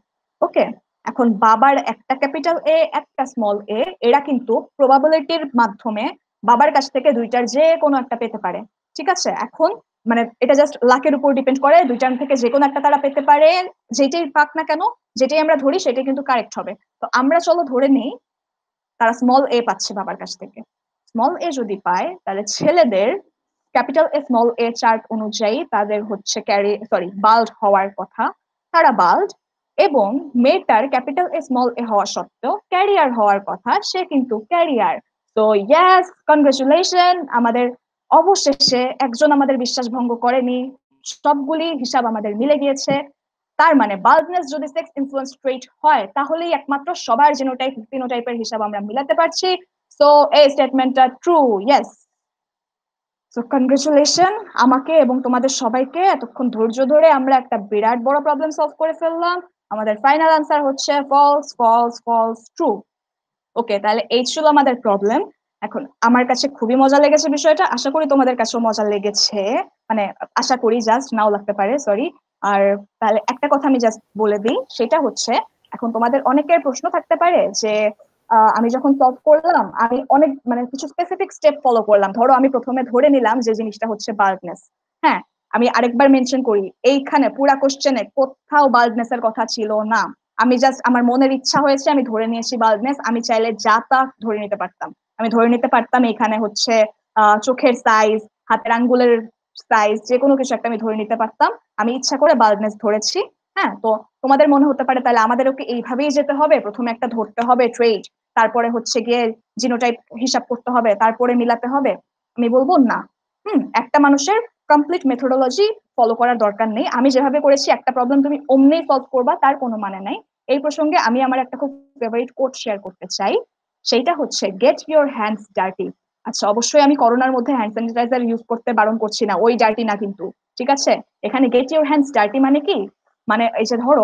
ওকে, এখন বাবার একটা ক্যাপিটাল এ একটা স্মল এ, এরা কিন্তু প্রবাবিলিটির মাধ্যমে বাবার কাছ থেকে দুইটার যে কোনো একটা পেতে পারে। ঠিক আছে, এখন মানে এটা জাস্ট লাকের উপর ডিপেন্ড করে, দুইটার থেকে যে কোনো একটা তারা পেতে পারে। যেটাই পাক না কেন, যেটাই আমরা ধরি সেটাই কিন্তু কারেক্ট হবে। তো আমরা চলো ধরে নেই তারা স্মল এ পাচ্ছে বাবার কাছ থেকে। স্মল এ যদি পায় তাহলে ছেলেদের capital a small A chart অনুযায়ী তাদের হচ্ছে বাল্ড হওয়ার কথা, তারা বাল্ড। এবং মেয়েটার ক্যাপিটাল এ স্মল এ হওয়া সত্ত্বেও ক্যারিয়ার হওয়ার কথা, সে কিন্তু ক্যারিয়ার। তো ইয়েস, কনগ্রেচুলেশন, আমাদের অবশেষে একজন আমাদের বিশ্বাস ভঙ্গ করেনি, সবগুলি হিসাব আমাদের মিলে গিয়েছে। তার মানে বাল্ডনেস যদি সেক্স ইনফ্লুয়েন্স ট্রেট হয় তাহলেই একমাত্র সবার জিনোটাইপ ফিনোটাইপের হিসাব আমরা মিলাতে পারছি। সো এই স্টেটমেন্টটা ট্রু, ইয়েস। সো কনগ্রেচুলেশন আমাকে এবং তোমাদের সবাইকে, এতক্ষণ ধৈর্য ধরে আমরা একটা বিরাট বড় প্রবলেম সলভ করে ফেললাম। আমাদের ফাইনাল আনসার হচ্ছে ফলস ফলস ফলস ট্রু। ওকে, তাহলে এই ছিল আমাদের প্রবলেম। এখন আমার কাছে খুবই মজা লেগেছে বিষয়টা, আশা করি তোমাদের কাছেও মজা লেগেছে, মানে আশা করি, জাস্ট নাও লাগতে পারে, সরি। আর তাহলে একটা কথা আমি জাস্ট বলে দিই, সেটা হচ্ছে এখন তোমাদের অনেকের প্রশ্ন থাকতে পারে যে আমি যখন সলভ করলাম আমি অনেক মানে কিছু স্পেসিফিক স্টেপ ফলো করলাম। ধরো আমি প্রথমে ধরে নিলাম যে জিনিসটা হচ্ছে বাল্ডনেস। হ্যাঁ, আমি আরেকবার মেনশন করি, এইখানে পুরা কোশ্চেনে কোথাও বাল্ডনেস এর কথা ছিল না। আমি জাস্ট আমার মনের ইচ্ছা হয়েছে, আমি ধরে নিয়েছি বাল্ডনেস। আমি চাইলে যা তা ধরে নিতে পারতাম। আমি ধরে নিতে পারতাম এখানে হচ্ছে চোখের সাইজ, হাতের আঙ্গুলের সাইজ, যে কোনো কিছু একটা আমি ধরে নিতে পারতাম। আমি ইচ্ছা করে বাল্ডনেস ধরেছি। হ্যাঁ, তো তোমাদের মনে হতে পারে তাহলে আমাদেরও কি এইভাবেই যেতে হবে, প্রথমে একটা ধরতে হবে ট্রেড, তারপরে হচ্ছে গিয়ে জিনোটাইপ হিসাব করতে হবে, তারপরে মিলাতে হবে? আমি বলবো না। একটা মানুষের কমপ্লিট মেথোডোলজি ফলো করার দরকার নেই। আমি যেভাবে করেছি একটা প্রবলেম তুমি অমনি সলভ করবা তার কোনো মানে নাই। এই প্রসঙ্গে আমি আমার একটা খুব ফেভারিট কোট শেয়ার করতে চাই। সেইটা হচ্ছে গেট ইউর হ্যান্ডস ডার্টি। আচ্ছা, অবশ্যই আমি করোনার মধ্যে হ্যান্ড স্যানিটাইজার ইউজ করতে বারণ করছি না, ওই ডার্টি না কিন্তু। ঠিক আছে, এখানে গেট ইউর হ্যান্ডস ডার্টি মানে কি? মানে এই যে ধরো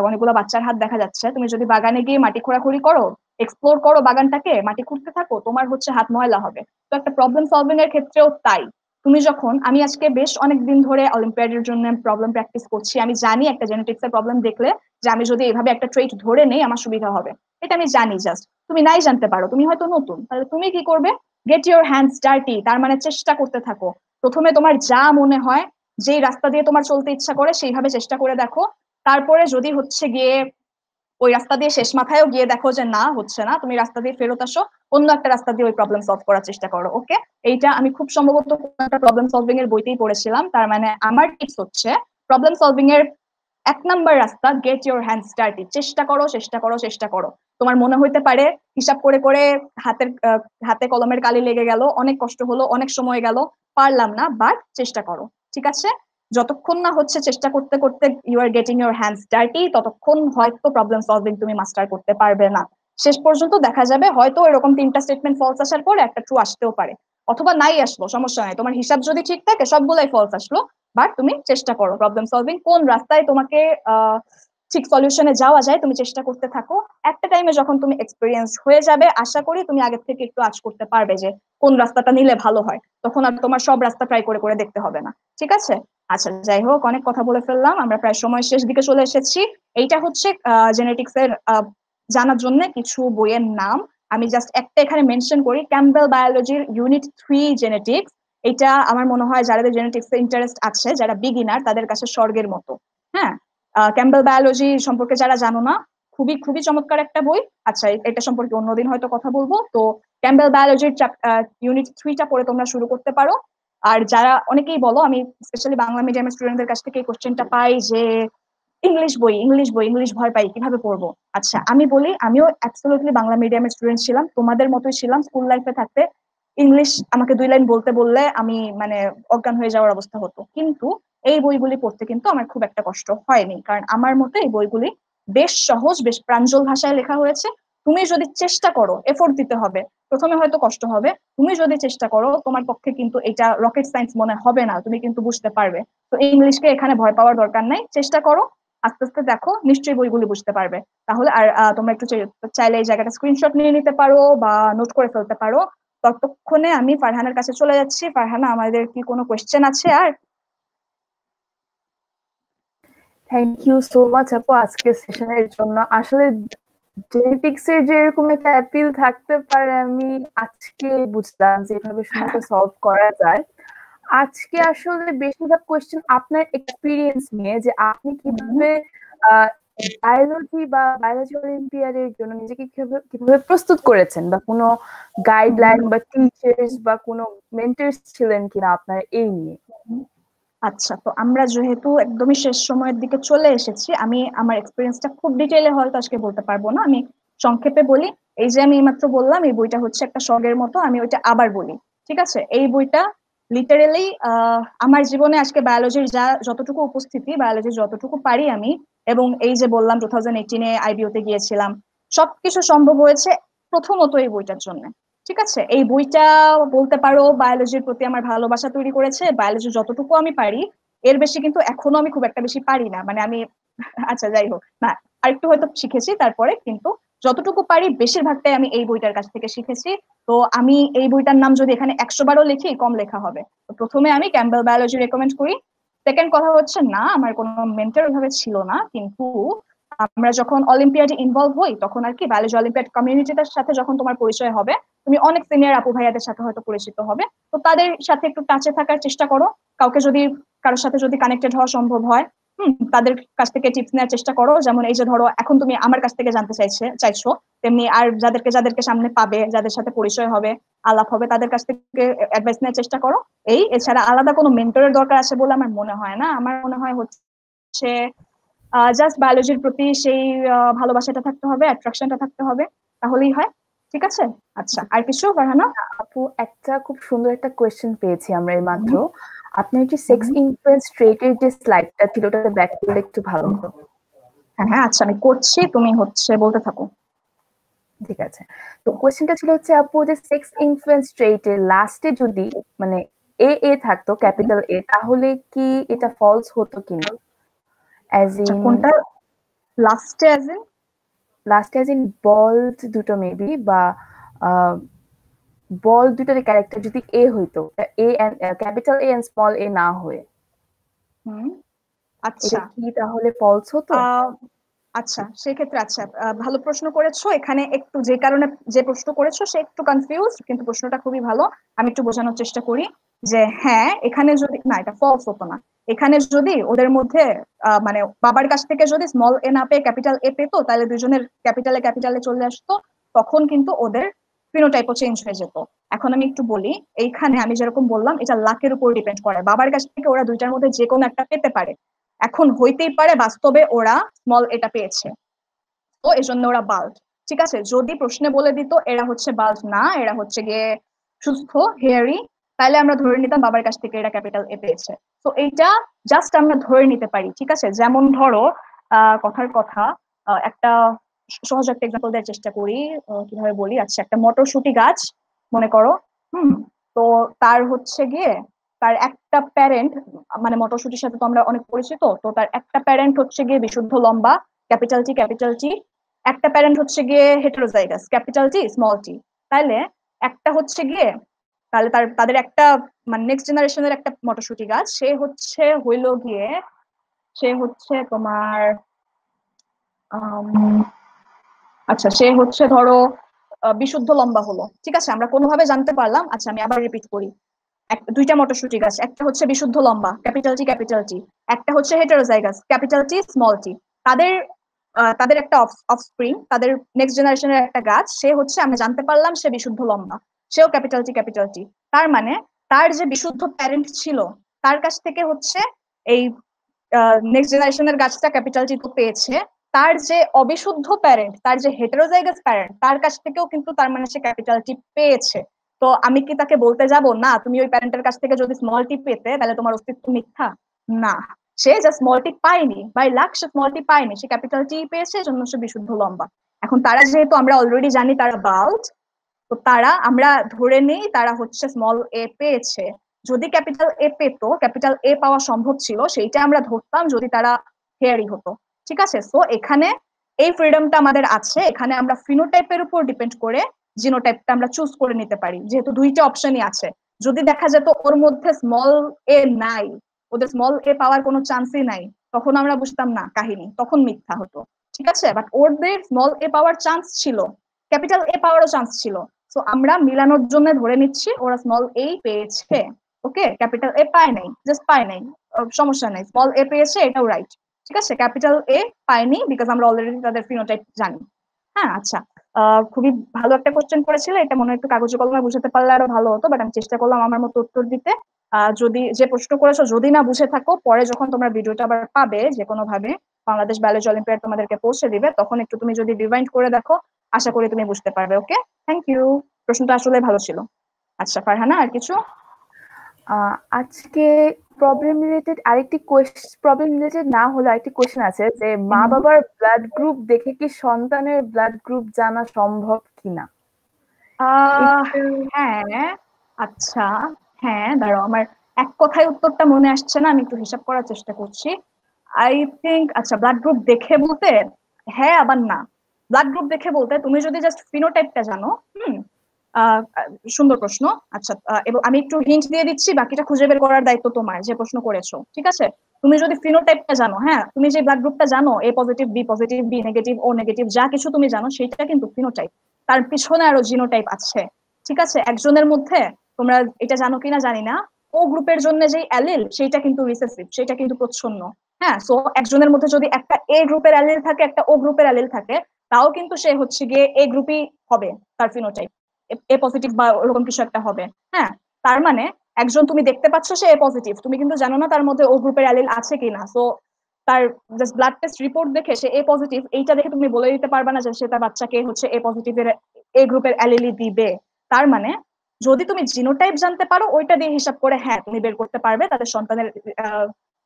অনেকগুলো বাচ্চার হাত দেখা যাচ্ছে, তুমি যদি বাগানে গিয়ে মাটি খোঁড়াখুড়ি করো, এক্সপ্লোর করো বাগানটাকে, মাটি খুঁড়তে থাকো, তোমার হচ্ছে হাত ময়লা হবে। তো একটা প্রবলেম সলভিং এর ক্ষেত্রেও তাই। তুমি যখন, আমি আজকে বেশ অনেক দিন ধরে অলিম্পিয়াডের জন্য প্রবলেম প্র্যাকটিস করছি, আমি জানি একটা জেনেটিক্স এর প্রবলেম দেখলে যে আমি যদি এইভাবে একটা ট্রেট ধরে নেই আমার সুবিধা হবে। এটা আমি জানি। জাস্ট তুমি নাই জানতে পারো, তুমি হয়তো নতুন, তাহলে তুমি কি করবে? গেট ইউর হ্যান্ডস ডার্টি, তার মানে চেষ্টা করতে থাকো। প্রথমে তোমার যা মনে হয়, যেই রাস্তা দিয়ে তোমার চলতে ইচ্ছা করে সেইভাবে চেষ্টা করে দেখো। তারপরে যদি হচ্ছে গিয়ে ওই রাস্তা দিয়ে শেষ মাথায়ও গিয়ে দেখো যে না হচ্ছে না, তুমি রাস্তা দিয়ে ফেরত আসো, অন্য একটা রাস্তা দিয়ে ওই প্রবলেম সলভ করার চেষ্টা করো। ওকে, এইটা আমি খুব সম্ভবত একটা প্রবলেম সলভিং এর বইতেই পড়েছিলাম। তার মানে আমার টিপস হচ্ছে প্রবলেম সলভিং এর 1 নাম্বার রাস্তা, গেট ইউর হ্যান্ড স্টার্টেড। চেষ্টা করো, চেষ্টা করো, চেষ্টা করো। তোমার মনে হইতে পারে হিসাব করে করে হাতের হাতে কলমের কালি লেগে গেল, অনেক কষ্ট হলো, অনেক সময় গেল, পারলাম না, বাট চেষ্টা করো। ঠিক আছে, যতক্ষণ না হচ্ছে চেষ্টা করতে করতে you are getting your hands dirty, ততক্ষণ হয়তো প্রবলেম সলভিং তুমি মাস্টার করতে পারবে না। শেষ পর্যন্ত দেখা যাবে হয়তো এরকম 3টা স্টেটমেন্ট ফলস আসার পরে একটা ট্রু আসতেও পারে, অথবা নাই আসলো, সমস্যা নাই। তোমার হিসাব যদি ঠিক থাকে সবগুলাই ফলস আসলো, বাট তুমি চেষ্টা করো প্রবলেম সলভিং। কোন রাস্তায় তোমাকে ঠিক সলিউশনে যাওয়া যায় তুমি চেষ্টা করতে থাকো। একটা টাইমে যখন তুমি এক্সপিরিয়েন্স হয়ে যাবে, আশা করি তুমি আগে থেকে একটু আঁচ করতে পারবে যে কোন রাস্তাটা নিলে ভালো হয়। তখন আর তোমার সব রাস্তা ট্রাই করে করে দেখতে হবে না। ঠিক আছে? আচ্ছা, যাই হোক, অনেক কথা বলে ফেললাম, আমরা প্রায় সময় শেষ দিকে চলে এসেছি। এইটা হচ্ছে জেনেটিক্স এর জানার জন্য কিছু বইয়ের নাম। আমি জাস্ট একটা এখানে মেনশন করি, ক্যাম্পবেল বায়োলজির ইউনিট 3 জেনেটিক্স। এটা আমার মনে হয় যাদের জেনেটিক্স এ ইন্টারেস্ট আছে, যারা বিগিনার, তাদের কাছে স্বর্গের মতো। হ্যাঁ, ক্যাম্পবেল বায়োলজি সম্পর্কে যারা জানো না, খুবই খুবই চমৎকার একটা বই। আচ্ছা, এটা সম্পর্কে অন্যদিন হয়তো কথা বলবো। তো ক্যাম্পবেল বায়োলজির ইউনিট 3টা পড়ে তোমরা শুরু করতে পারো। আর যারা, অনেকেই বলো, আমি স্পেশালি বাংলা মিডিয়ামের স্টুডেন্টদের কাছ থেকে এই কোশ্চেনটা পাই যে ইংলিশ বই, ইংলিশ বই, ইংলিশ ভয় পাই, কিভাবে পড়বো? আচ্ছা, আমি বলি, আমিও অ্যাবসলিউটলি বাংলা মিডিয়ামের স্টুডেন্ট ছিলাম, তোমাদের মতোই ছিলাম। স্কুল লাইফে থাকতে ইংলিশ আমাকে 2 লাইন বলতে বললে আমি মানে অজ্ঞান হয়ে যাওয়ার অবস্থা হতো। কিন্তু এই বইগুলি পড়তে কিন্তু আমার খুব একটা কষ্ট হয়নি, কারণ আমার মতে এই বইগুলি বেশ সহজ, বেশ প্রাঞ্জল ভাষায় লেখা হয়েছে। তুমি যদি চেষ্টা করো, এফোর্ট দিতে হবে, প্রথমে হয়তো কষ্ট হবে, তুমি যদি চেষ্টা করো তোমার পক্ষে কিন্তু এটা রকেট সায়েন্স মনে হবে না, তুমি কিন্তু বুঝতে পারবে। তো ইংলিশকে এখানে ভয় পাওয়ার দরকার নাই, চেষ্টা করো, আস্তে আস্তে দেখো, নিশ্চয়ই বইগুলি বুঝতে পারবে। তাহলে আর তোমরা একটু চাইলে এই জায়গাটা স্ক্রিনশট নিয়ে নিতে পারো বা নোট করে ফেলতে পারো। ততক্ষণে আমি ফারহানার কাছে চলে যাচ্ছি। ফারহানা, আমাদের কি কোনো কোয়েশ্চেন আছে আর? থ্যাংক ইউ সো মাচ আপু আজকের সেশনের জন্য। আসলে জেনেটিক্স এর যে এরকম একটা অ্যাপিল থাকতে পারে আমি আজকে বুঝলাম যে এভাবে সুন্দর সলভ করা যায়। আজকে আসলে বেশিরভাগ কোয়েশ্চেন আপনার এক্সপিরিয়েন্স নিয়ে, যে আপনি কিভাবে বায়োলজি বা বায়োলজি অলিম্পিয়াডের জন্য নিজেকে কিভাবে প্রস্তুত করেছেন, বা কোনো গাইডলাইন বা টিচার্স বা কোনো মেন্টরস ছিলেন কিনা আপনার এই নিয়ে। আচ্ছা, তো আমরা যেহেতু একদমই শেষ সময়ের দিকে চলে এসেছি, আমি আমার এক্সপিরিয়েন্সটা খুব ডিটেইলে হয়তো আজকে বলতে পারবো না, আমি সংক্ষেপে বলি। এই যে আমি এইমাত্র বললাম এই বইটা হচ্ছে একটা স্বর্গের মতো, আমি ওইটা আবার বলি। ঠিক আছে, এই বইটা লিটারেলি আমার জীবনে আজকে বায়োলজির যতটুকু উপস্থিতি, বায়োলজির যতটুকু পারি আমি, এবং এই যে বললাম 2018-এ আইবিওতে গিয়েছিলাম, সবকিছু সম্ভব হয়েছে প্রথমত এই বইটার জন্য। ঠিক আছে, এই বইটা বলতে পারো বায়োলজির প্রতি আমার ভালোবাসা তৈরি করেছে। বায়োলজি যতটুকু আমি পারি, এর বেশি কিন্তু এখনো আমি খুব একটা বেশি পারি না, মানে আমি আচ্ছা যাই হোক না, আরেকটু হয়তো শিখেছি তারপরে, কিন্তু যতটুকু পারি বেশিরভাগটাই আমি এই বইটার কাছ থেকে শিখেছি। তো আমি এই বইটার নাম যদি এখানে 100 বারও লিখি কম লেখা হবে। তো প্রথমে আমি ক্যাম্পবেল বায়োলজি রেকমেন্ড করি। সেকেন্ড কথা হচ্ছে, না আমার কোনো মেন্টর ওইভাবে ছিল না, কিন্তু আমরা যখন অলিম্পিয়াডে ইনভলভ হই তখন আর কি বায়োলজি অলিম্পিয়াড কমিউনিটিটার সাথে যখন তোমার পরিচয় হবে, তুমি অনেক সিনিয়র আপু ভাইয়াদের সাথে হয়তো পরিচিত হবে। তো তাদের সাথে একটু টাচে থাকার চেষ্টা করো। কাউকে যদি কারোর সাথে যদি কানেক্টেড হওয়া সম্ভব হয়, তাদের কাছ থেকে টিপস নেওয়ার চেষ্টা করো। যেমন এই যে ধরো এখন তুমি আমার কাছ থেকে জানতে চাইছো, তেমনি আর যাদেরকে সামনে পাবে, যাদের সাথে পরিচয় হবে, আলাপ হবে, তাদের কাছ থেকে অ্যাডভাইস নেওয়ার চেষ্টা করো। এছাড়া আলাদা কোনো মেন্টরের দরকার আছে বলে আমার মনে হয় না। আমার মনে হয় হচ্ছে জাস্ট বায়োলজির প্রতি সেই ভালোবাসাটা থাকতে হবে, অ্যাট্রাকশনটা থাকতে হবে, তাহলেই হয়। ঠিক আছে, আচ্ছা আর কিছু ফারহানা? আপু একটা খুব সুন্দর একটা কোয়েশ্চেন পেয়েছি আমরা এই মাত্র। আপনার যে সেক্স ইনফ্লুয়েন্স ট্রেটের যে স্লাইডটা ছিল ওটাতে ব্যাক করলে একটু ভালো হতো। হ্যাঁ হ্যাঁ, আচ্ছা আমি করছি, তুমি বলতে থাকো। ঠিক আছে, তো কোয়েশ্চেনটা ছিল হচ্ছে আপু যে সেক্স ইনফ্লুয়েন্স ট্রেটের লাস্টে যদি মানে এ থাকতো, ক্যাপিটাল এ, তাহলে কি এটা ফলস হতো কিনা? অ্যাজ ইন কোনটা লাস্টে? অ্যাজ ইন বল্ড দুটো মেবি, বা বল দুটোর ক্যারেক্টার যদি এ হইতো, A and capital A and small A না হয়ে, আচ্ছা এটা কি তাহলে ফলস হতো? আচ্ছা সেক্ষেত্রে আচ্ছা, ভালো প্রশ্ন করেছো। এখানে একটু যে কারণে যে প্রশ্ন করেছো সে একটু কনফিউজ, কিন্তু প্রশ্নটা খুবই ভালো। আমি একটু বোঝানোর চেষ্টা করি যে হ্যাঁ, এখানে যদি না, এটা ফলস হতো না। এখানে যদি ওদের মধ্যে মানে বাবার কাছ থেকে যদি স্মল এ না পেয়ে ক্যাপিটাল এ পেতো, তাহলে দুজনের ক্যাপিটালে চলে আসতো। তখন কিন্তু ওদের ফিনোটাইপও চেঞ্জ হয়ে যেত। এখন আমি একটু বলি, এইখানে আমি যেরকম বললাম এটা লাকের উপর ডিপেন্ড করে। বাবার কাছ থেকে ওরা দুইটার মধ্যে যে কোনো একটা পেতে পারে। এখন হইতেই পারে বাস্তবে ওরা স্মল এটা পেয়েছে, তো এই জন্য ওরা বাল্ড। ঠিক আছে, যদি প্রশ্নে বলে দিত এরা হচ্ছে বাল্ড না, এরা হচ্ছে গিয়ে সুস্থ হেয়ারি, তাহলে আমরা ধরে নিতাম বাবার কাছ থেকে এরা ক্যাপিটাল এ পেয়েছে। তো এইটা জাস্ট আমরা ধরে নিতে পারি। ঠিক আছে, যেমন ধরো কথার কথা, একটা সহজ একটা এক্সাম্পল দেওয়ার চেষ্টা করি। কিভাবে বলি, আচ্ছা একটা মটরশুটি গাছ মনে করো। হুম তো তার হচ্ছে গিয়ে তার একটা প্যারেন্ট, মানে মটরশুটির সাথে তো আমরা অনেক পরিচিত, তো তার একটা প্যারেন্ট হচ্ছে গিয়ে বিশুদ্ধ লম্বা, ক্যাপিটাল টি। একটা প্যারেন্ট হচ্ছে গিয়ে heterozygous, capital T small tea. তাহলে একটা হচ্ছে গিয়ে, তাহলে তাদের একটা মানে নেক্সট জেনারেশনের একটা মটরশুটি গাছ, হইলো গিয়ে সে হচ্ছে তোমার আচ্ছা সে হচ্ছে ধরো বিশুদ্ধ লম্বা হলো। ঠিক আছে, আমরা কোনোভাবে জানতে পারলাম। আচ্ছা আমি আবার রিপিট করি, দুইটা মটরশুটি গাছ, একটা হচ্ছে বিশুদ্ধ লম্বা ক্যাপিটাল টি, একটা হচ্ছে heterozygous capital T small tea. তাদের তাদের একটা অফস্প্রিং, তাদের নেক্সট জেনারেশনের একটা গাছ, সে হচ্ছে আমরা জানতে পারলাম সে বিশুদ্ধ লম্বা, সেও ক্যাপিটাল টি। তার মানে তার যে বিশুদ্ধ প্যারেন্ট ছিল তার কাছ থেকে হচ্ছে এই নেক্সট জেনারেশনের গাছটা ক্যাপিটাল টি পেয়েছে। তার যে অবিশুদ্ধ প্যারেন্ট, তার যে হেটেরোজাইগাস প্যারেন্ট, তার কাছ থেকেও কিন্তু তার মানে সে ক্যাপিটাল টি পেয়েছে। তো আমি কি তাকে বলতে যাব না তুমি ওই প্যারেন্টের কাছ থেকে যদি স্মল টি পেতে তাহলে তোমার অস্তিত্ব মিথ্যা? না, সে জাস্ট স্মল টি পায়নি, by lakh say small tea পায়নি, সে ক্যাপিটাল টি পেয়েছে, জন্য সে বিশুদ্ধ লম্বা। এখন তারা যেহেতু আমরা অলরেডি জানি তারা বাল্ড, তো তারা আমরা ধরে নেই তারা হচ্ছে স্মল এ পেয়েছে। যদি ক্যাপিটাল এ পেতো, ক্যাপিটাল এ পাওয়া সম্ভব ছিল, সেইটা আমরা ধরতাম যদি তারা হেয়ারি হতো। ঠিক আছে, সো এখানে এই ফ্রিডমটা আমাদের আছে। এখানে আমরা ফিনোটাইপের উপর ডিপেন্ড করে জিনোটাইপটা আমরা চুজ করে নিতে পারি, যেহেতু দুইটা অপশনই আছে। যদি দেখা যেত ওর মধ্যে স্মল এ নাই, ওদের স্মল এ পাওয়ার কোনো চান্সই নাই, তখন আমরা বুঝতাম না কাহিনী, তখন মিথ্যা হতো। ঠিক আছে, বাট ওদের স্মল এ পাওয়ার চান্স ছিল, ক্যাপিটাল এ পাওয়ারও চান্স ছিল। সো আমরা মিলানোর জন্য ধরে নিচ্ছি ওরা স্মল এ পেয়েছে। ওকে, ক্যাপিটাল এ পায় নাই, জাস্ট পায় নাই, সমস্যা নাই, স্মল এ পেয়েছে, এটাও রাইট। ঠিক আছে, ক্যাপিটাল এ পায়নি বিকজ আমরা অলরেডি তাদের ফিনোটাইপ জানি। হ্যাঁ আচ্ছা, খুবই ভালো একটা কোশ্চেন করেছিল। এটা মনে হয় একটু কাগজে কলমে বুঝাতে পারলে আরো ভালো হতো, বাট আমি চেষ্টা করলাম আমার মতো উত্তর দিতে। যদি যে প্রশ্ন করেছো যদি না বুঝে থাকো, পরে যখন তোমরা ভিডিওটা আবার পাবে যে কোনো ভাবে, বাংলাদেশ বায়োলজি অলিম্পিয়াড তোমাদেরকে পৌঁছে দিবে, তখন একটু তুমি যদি রিভাইন্ড করে দেখো, আশা করি তুমি বুঝতে পারবে। ওকে, থ্যাংক ইউ, প্রশ্নটা আসলে ভালো ছিল। আচ্ছা ফারহানা আর কিছু? আজকে প্রবলেম রিলেটেড আরেকটি প্রবলেম রিলেটেড না হলে আরেকটি কোয়েশ্চেন আছে যে মা বাবার ব্লাড গ্রুপ দেখে কি সন্তানের ব্লাড গ্রুপ জানা সম্ভব কিনা? হ্যাঁ আচ্ছা, হ্যাঁ দাঁড়াও, আমার এক কথায় উত্তরটা মনে আসছে না, আমি একটু হিসাব করার চেষ্টা করছি। আই থিঙ্ক, আচ্ছা ব্লাড গ্রুপ দেখে বলতে হ্যাঁ আবার না। ব্লাড গ্রুপ দেখে বলতে তুমি যদি জাস্ট ফিনোটাইপটা জানো। হুম সুন্দর প্রশ্ন। আচ্ছা এবং আমি একটু হিন্ট দিয়ে দিচ্ছি, বাকিটা খুঁজে বের করার দায়িত্ব তোমার, যে প্রশ্ন করেছো। ঠিক আছে, তুমি যদি ফিনোটাইপটা জানো, হ্যাঁ তুমি যে ব্লাড গ্রুপটা জানো, A positive, B positive, B negative, O negative, যা কিছু তুমি জানো সেটা কিন্তু ফিনোটাইপ। তার পিছনে আরো জিনোটাইপ আছে, ঠিক আছে? একজনের মধ্যে, তোমরা এটা জানো কিনা জানি না, ও গ্রুপের জন্য যে অ্যালিল সেটা কিন্তু রিসেসিভ, সেটা কিন্তু প্রচ্ছন্ন। হ্যাঁ, সো একজনের মধ্যে যদি একটা এ গ্রুপের অ্যালিল থাকে, একটা ও গ্রুপের অ্যালিল থাকে, তাও কিন্তু সে হচ্ছে গিয়ে এ গ্রুপই হবে, তার ফিনোটাইপ এ পজিটিভ বা ওরকম কিছু একটা হবে। হ্যাঁ, তার মানে একজন তুমি দেখতে পাচ্ছ সে এ পজিটিভ, তুমি কিন্তু জানো না তার মধ্যে ও গ্রুপের অ্যালিল আছে কিনা। সো তার জাস্ট ব্লাড টেস্ট রিপোর্ট দেখে সে এ পজিটিভ, এইটা দেখে তুমি বলে দিতে পারবে না যে সে তার বাচ্চাকে হচ্ছে এ পজিটিভের এ গ্রুপের অ্যালিলই দিবে। তার মানে যদি তুমি জিনোটাইপ জানতে পারো, ওইটা দিয়ে হিসাব করে হ্যাঁ তুমি বের করতে পারবে তাদের সন্তানের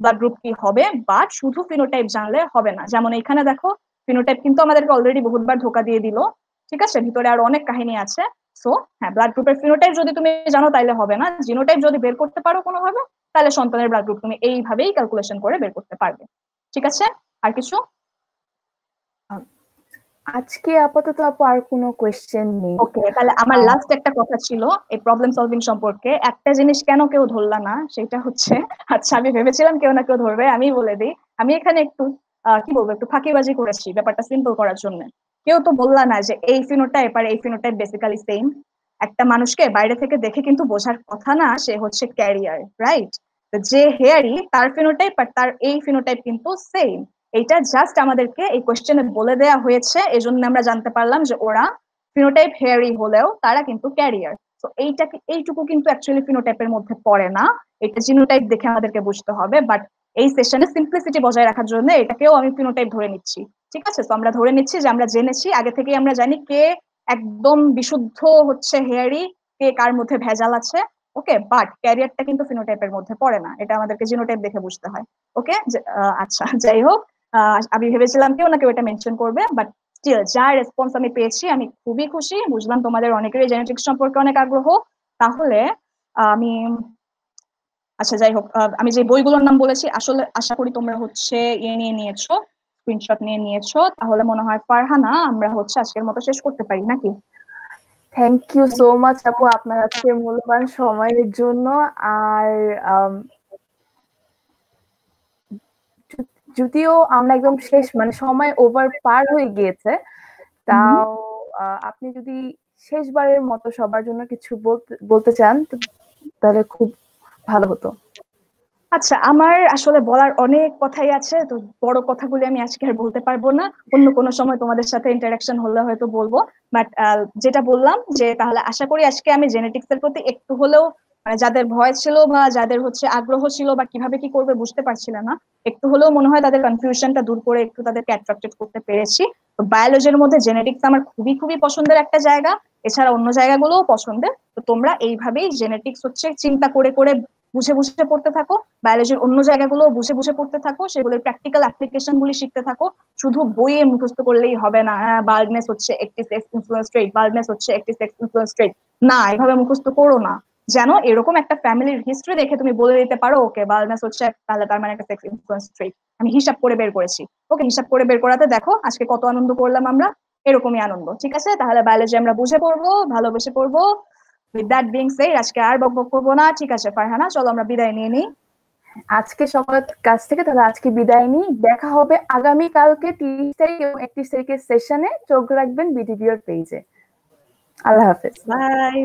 ব্লাড গ্রুপ কি হবে। বাট শুধু ফিনোটাইপ জানলে হবে না। যেমন এখানে দেখো, ফিনোটাইপ কিন্তু আমাদেরকে অলরেডি বহুতবার ধোকা দিয়ে দিল, ঠিক আছে? ভিতরে আরো অনেক কাহিনী আছে। সো হ্যাঁ, ব্লাড গ্রুপের ফিনোটাইপ যদি তুমি জানো তাইলে হবে না, জিনোটাইপ যদি বের করতে পারো কোনোভাবে, তাহলে সন্তানের ব্লাড গ্রুপ তুমি এইভাবেই ক্যালকুলেশন করে বের করতে পারবে। ঠিক আছে? আর কিছু? আজকে আপাতত আপু আর কোনো কোয়েশ্চেন নেই। ওকে, তাহলে আমার লাস্ট একটা কথা ছিল এই প্রবলেম সলভিং সম্পর্কে। একটা জিনিস কেন কেউ ধরলা না সেটা হচ্ছে, আচ্ছা আমি ভেবেছিলাম কেউ না কেউ ধরবে, আমি বলে দিই। আমি এখানে একটু কি বলবো, একটু ফাঁকিবাজি করেছি ব্যাপারটা সিম্পল করার জন্য। কেউ তো বললা না যে এই ফিনোটাইপ আর এই ফিনোটাইপ বেসিক্যালি সেম। একটা মানুষকে বাইরে থেকে দেখে কিন্তু বোঝার কথা না সে হচ্ছে ক্যারিয়ার, রাইট? যে হেয়ারি তার ফিনোটাইপ আর তার এই ফিনোটাইপ কিন্তু সেম। এইটা জাস্ট আমাদেরকে এই কোয়েশ্চেনে বলে দেয়া হয়েছে, এজন্য আমরা জানতে পারলাম যে ওরা ফিনোটাইপ হেয়ারি হলেও তারা কিন্তু ক্যারিয়ার। তো এইটুকু কিন্তু অ্যাকচুয়ালি ফিনোটাইপের মধ্যে পড়ে না, এটা জিনোটাইপ দেখে আমাদেরকে বুঝতে হবে। বাট এই সেশনে সিম্পলিসিটি বজায় রাখার জন্য এটাকেও আমি ফিনোটাইপ ধরে নিচ্ছি, ঠিক আছে? তো আমরা ধরে নিচ্ছি যে আমরা জেনেছি আগে থেকেই, আমরা জানি কে একদম বিশুদ্ধ হচ্ছে হেয়ারি, কে কার মধ্যে ভেজাল আছে। ওকে, বাট ক্যারিয়ারটা কিন্তু ফিনোটাইপের মধ্যে পড়ে না, এটা আমাদেরকে জিনোটাইপ দেখে বুঝতে হয়। ওকে, আচ্ছা যাই হোক, আমি ভেবেছিলাম কেউ না কেউ এটা মেনশন করবে, বাট স্টিল যা রেসপন্স আমি পেয়েছি আমি খুবই খুশি। বুঝলাম তোমাদের অনেকেরই জেনেটিক্স সম্পর্কে অনেক আগ্রহ। তাহলে আমি, আচ্ছা যাই হোক, আমি যে বইগুলোর নাম বলেছি আসলে আশা করি তোমরা হচ্ছে ইয়ে নিয়ে নিয়েছো, স্ক্রিনশট নিয়ে নিয়েছো। তাহলে মনে হয় ফারহানা, আমরা হচ্ছে আজকের মতো শেষ করতে পারি নাকি? থ্যাংক ইউ সো মাচ আপু আপনার আজকে মূল্যবান সময়ের জন্য। আর যদিও আমরা একদম শেষ, মানে সময় ওভার পার হয়ে গিয়েছে, তাও আপনি যদি শেষবারের মতো সবার জন্য কিছু বলতে চান তাহলে খুব ভালো হতো। আচ্ছা, আমার আসলে বলার অনেক কথাই আছে, তো বড় কথাগুলি আমি আজকে আর বলতে পারবো না, অন্য কোনো সময় তোমাদের সাথে ইন্টারাকশন হলে হয়তো বলবো। বাট যেটা বললাম যে তাহলে আশা করি আজকে আমি জেনেটিক্স এর প্রতি একটু হলেও, মানে যাদের ভয় ছিল বা যাদের হচ্ছে আগ্রহ ছিল বা কিভাবে কি করবে বুঝতে পারছিল না, একটু হলেও মনে হয় তাদের কনফিউশনটা দূর করে একটু তাদেরকে অ্যাট্রাক্টেড করতে পেরেছি। তো বায়োলজির মধ্যে জেনেটিক্স আমার খুবই খুবই পছন্দের একটা জায়গা, এছাড়া অন্য জায়গাগুলোও পছন্দের। তো তোমরা এইভাবেই জেনেটিক্স হচ্ছে চিন্তা করে করে বুঝে বুঝে পড়তে থাকো, বায়োলজির অন্য জায়গাগুলো বুঝে বুঝে পড়তে থাকো, সেগুলোর প্র্যাকটিক্যাল অ্যাপ্লিকেশন গুলি শিখতে থাকো। শুধু বইয়ে মুখস্থ করলেই হবে না, বাল্ডনেস হচ্ছে একটি সেক্স ইনফ্লুয়েন্স ট্রেট, বাল্ডনেস হচ্ছে একটি সেক্স ইনফ্লুয়েন্স ট্রেট, না এভাবে মুখস্থ করো না। যেন এরকম একটা ফ্যামিলির হিস্ট্রি দেখে তুমি বলে দিতে পারো ওকে বাল্ডনেস হচ্ছে তাহলে তার মানে একটা সেক্স ইনফ্লুয়েন্স ট্রেট, আমি হিসাব করে বের করেছি। ওকে, হিসাব করে বের করাতে দেখো আজকে কত আনন্দ করলাম আমরা, এরকমই আনন্দ। ঠিক আছে, তাহলে বায়োলজি আমরা বুঝে পড়বো, ভালোবেসে পড়বো। উইথ দ্যাট বিং সেড আজকে আর বকবক করবো না, ঠিক আছে ফারহানা চলো আমরা বিদায় নিয়ে নিই। আজকে সবার কাছ থেকে তাহলে আজকে বিদায় নিই, দেখা হবে আগামী কালকে 30 তারিখ এবং 31 তারিখের সেশনে। চোখ রাখবেন বিডিবিওর পেজে। আল্লাহ হাফেজ, বাই।